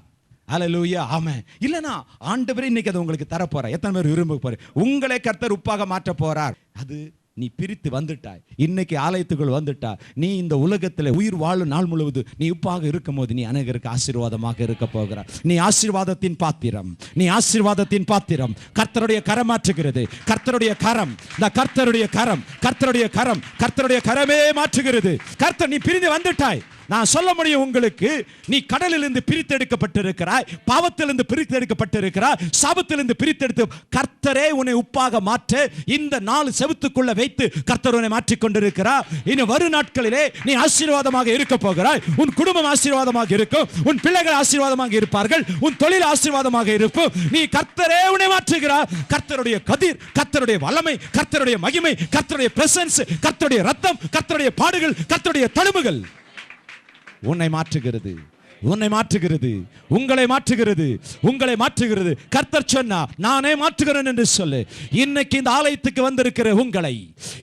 ஹல்லேலூயா. ஆமென். இல்லனா ஆண்டவர் இன்னைக்கு அது உங்களுக்கு தர போறார். எத்தனை பேர் விரும்ப போறார்? உங்களை கர்த்தர் உப்பாக மாற்ற போறார். அது நீ பிரித்து வந்துட்டாய், இன்னைக்கு ஆலயத்துக்குள் வந்துட்டா, நீ இந்த உலகத்தில் உயிர் வாழும் நாள் முழுவதும் நீ உப்பாக இருக்கும் போது நீ அநேகருக்கு ஆசீர்வாதமாக இருக்க போகிறார். நீ ஆசீர்வாதத்தின் பாத்திரம், நீ ஆசீர்வாதத்தின் பாத்திரம். கர்த்தருடைய கரம் மாற்றுகிறது. கர்த்தருடைய கரம், இந்த கர்த்தருடைய கரம், கர்த்தருடைய கரம், கர்த்தருடைய கரமே மாற்றுகிறது. கர்த்தர், நீ பிரிந்து வந்துட்டாய். நான் சொல்ல முடியும் உங்களுக்கு, நீ கடலிலிருந்து பிரித்தெடுக்கப்பட்டிருக்கிறாய், பாவத்திலிருந்து பிரித்தெடுக்கப்பட்டிருக்கிறாய், சாபத்திலிருந்து பிரித்தெடுத்து கர்த்தரே உன்னை உப்பாக மாற்ற இந்த 4 செவுத்துக்குள்ள வைத்து கர்த்தர் உன்னை மாற்றிக் கொண்டிருக்கிறார். இனி வரும் நாட்களிலே நீ ஆசீர்வாதமாக இருக்க போகிறாய். உன் குடும்பம் ஆசீர்வாதமாக இருக்கும், உன் பிள்ளைகள் ஆசீர்வாதமாக இருப்பார்கள், உன் தொழில் ஆசீர்வாதமாக இருக்கும். நீ கர்த்தரே உன்னை மாற்றுகிறார். கர்த்தருடைய கதிர், கர்த்தருடைய வல்லமை, கர்த்தருடைய மகிமை, கர்த்தருடைய பிரசன்ஸ், கர்த்தருடைய ரத்தம், கர்த்தருடைய பாடுகள், கர்த்தருடைய தழும்புகள் உன்னை மாற்றுகிறது, உன்னை மாற்றுகிறது, உங்களை மாற்றுகிறது, உங்களை மாற்றுகிறது. கர்த்தர் சொன்னா, நானே மாற்றுகிறேன் என்று சொல்லு. இன்னைக்கு இந்த ஆலயத்துக்கு வந்திருக்கிற உங்களை,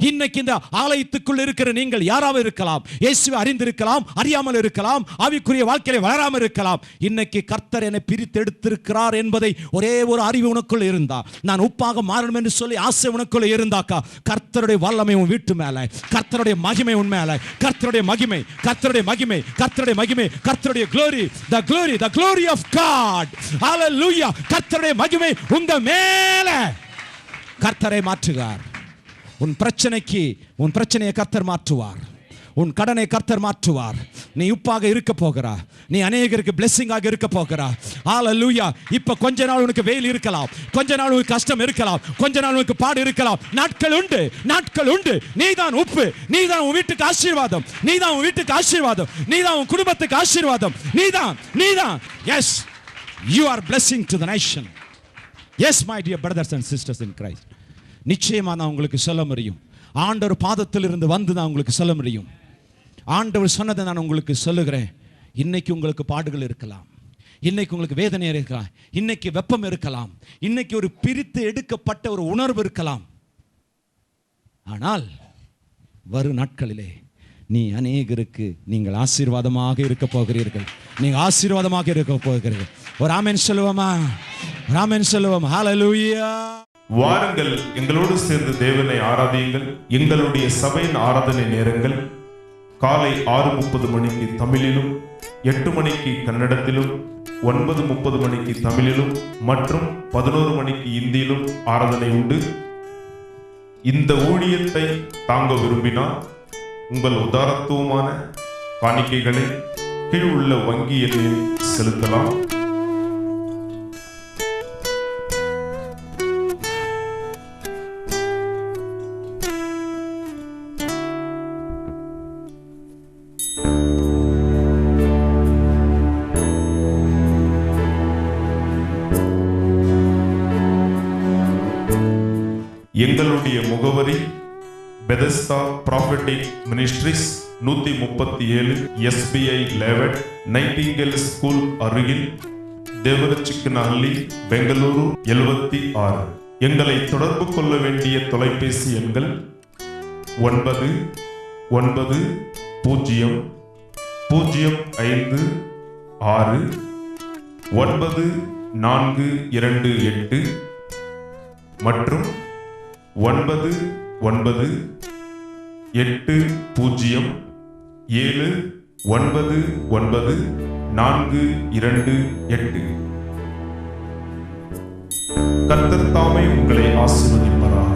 இன்னைக்கு இந்த ஆலயத்துக்குள் இருக்கிற நீங்கள் யாராவது இருக்கலாம், இயேசுவை அறிந்திருக்கலாம், அறியாமல் இருக்கலாம், ஆவிக்குரிய வாழ்க்கையில வளராமல் இருக்கலாம். இன்னைக்கு கர்த்தர் என்னை பிரித்து எடுத்திருக்கிறார் என்பதை ஒரே ஒரு அறிவு உனக்குள்ள இருந்தா, நான் உப்பாக மாறணும் என்று சொல்லி ஆசை உனக்குள்ள இருந்தாக்கா, கர்த்தருடைய வல்லமை உன் வீட்டு மேல, கர்த்தருடைய மகிமை உன் மேல, கர்த்தருடைய மகிமை, கர்த்தருடைய மகிமை, கர்த்தருடைய மகிமை, கர்த்தருடைய the glory of God. Hallelujah. கர்த்தருடைய மகிமை உங்க மேல. கர்த்தரை மாற்றுகிறார். உன் பிரச்சனையை கர்த்தர் மாற்றுவார். உன் கடனை கர்த்தர் மாற்றுவார். நீ உப்பாக இருக்க போகிறார். நீ அநேகருக்கு பிளெஸிங்காக இருக்க போகிறார். ஹல்லேலூயா. இப்ப கொஞ்ச நாள் உனக்கு வெயில் இருக்கலாம், கொஞ்ச நாள் உனக்கு கஷ்டம் இருக்கலாம், கொஞ்ச நாள் உனக்கு பாடு இருக்கலாம். நாட்கள் உண்டு, நாட்கள் உண்டு. நீதான் உப்பு, நீதான் உன் வீட்டுக்கு ஆசீர்வாதம், நீதான் உன் வீட்டுக்கு ஆசீர்வாதம், நீதான் உன் குடும்பத்துக்கு ஆசீர்வாதம், நீதான். Yes, you are blessing to the nation. Yes, my dear brothers and sisters in Christ. நிச்சயமா நான் உங்களுக்கு சொல்ல முடியும், ஆண்டவர் பாதத்தில் இருந்து வந்து நான் உங்களுக்கு சொல்ல முடியும். ஆண்டவர் சொன்னதை நான் உங்களுக்கு சொல்லுகிறேன். இன்னைக்கு உங்களுக்கு பாடுகள் இருக்கலாம், இன்னைக்கு உங்களுக்கு வேதனை இருக்கலாம், இன்னைக்கு வெப்பம் இருக்கலாம், இன்னைக்கு ஒரு பிரித்து எடுக்கப்பட்ட ஒரு உணர்வு இருக்கலாம். ஆனால் வரும் நாட்களிலே நீ அநேகருக்கு நீங்கள் ஆசீர்வாதமாக இருக்க போகிறீர்கள். நீங்க ஆசீர்வாதமாக இருக்க போகிறீர்கள். ஒரு ஆமென் சொல்லுவோமா? ஆமென் சொல்லுவோம். ஹல்லேலூயா. வாருங்கள், எங்களோடு சேர்ந்து தேவனை ஆராதியுங்கள். எங்களுடைய சபையின் ஆராதனை நேரங்கள் காலை 6:30 மணிக்கு தமிழிலும், 8 மணிக்கு கன்னடத்திலும், 9:30 மணிக்கு தமிழிலும் மற்றும் 11 மணிக்கு இந்தியிலும் ஆராதனை உண்டு. இந்த ஊழியத்தை தாங்க விரும்பினால் உங்கள் உதாரத்துவமான காணிக்கைகளை கீழ் உள்ள வங்கி எண்ணில் செலுத்தலாம். எங்களுடைய முகவரி Bethesda prophetic ministries 137 SBI layout Nightingale school Devarachikkanahalli தேவரச்சிக்கனஹள்ளி பெங்களூரு 76. எங்களை தொடர்பு கொள்ள வேண்டிய தொலைபேசி எண்கள் 9905699428 மற்றும் 9987999428. கர்த்தர் தாமே உங்களை ஆசீர்வதிப்பாராக.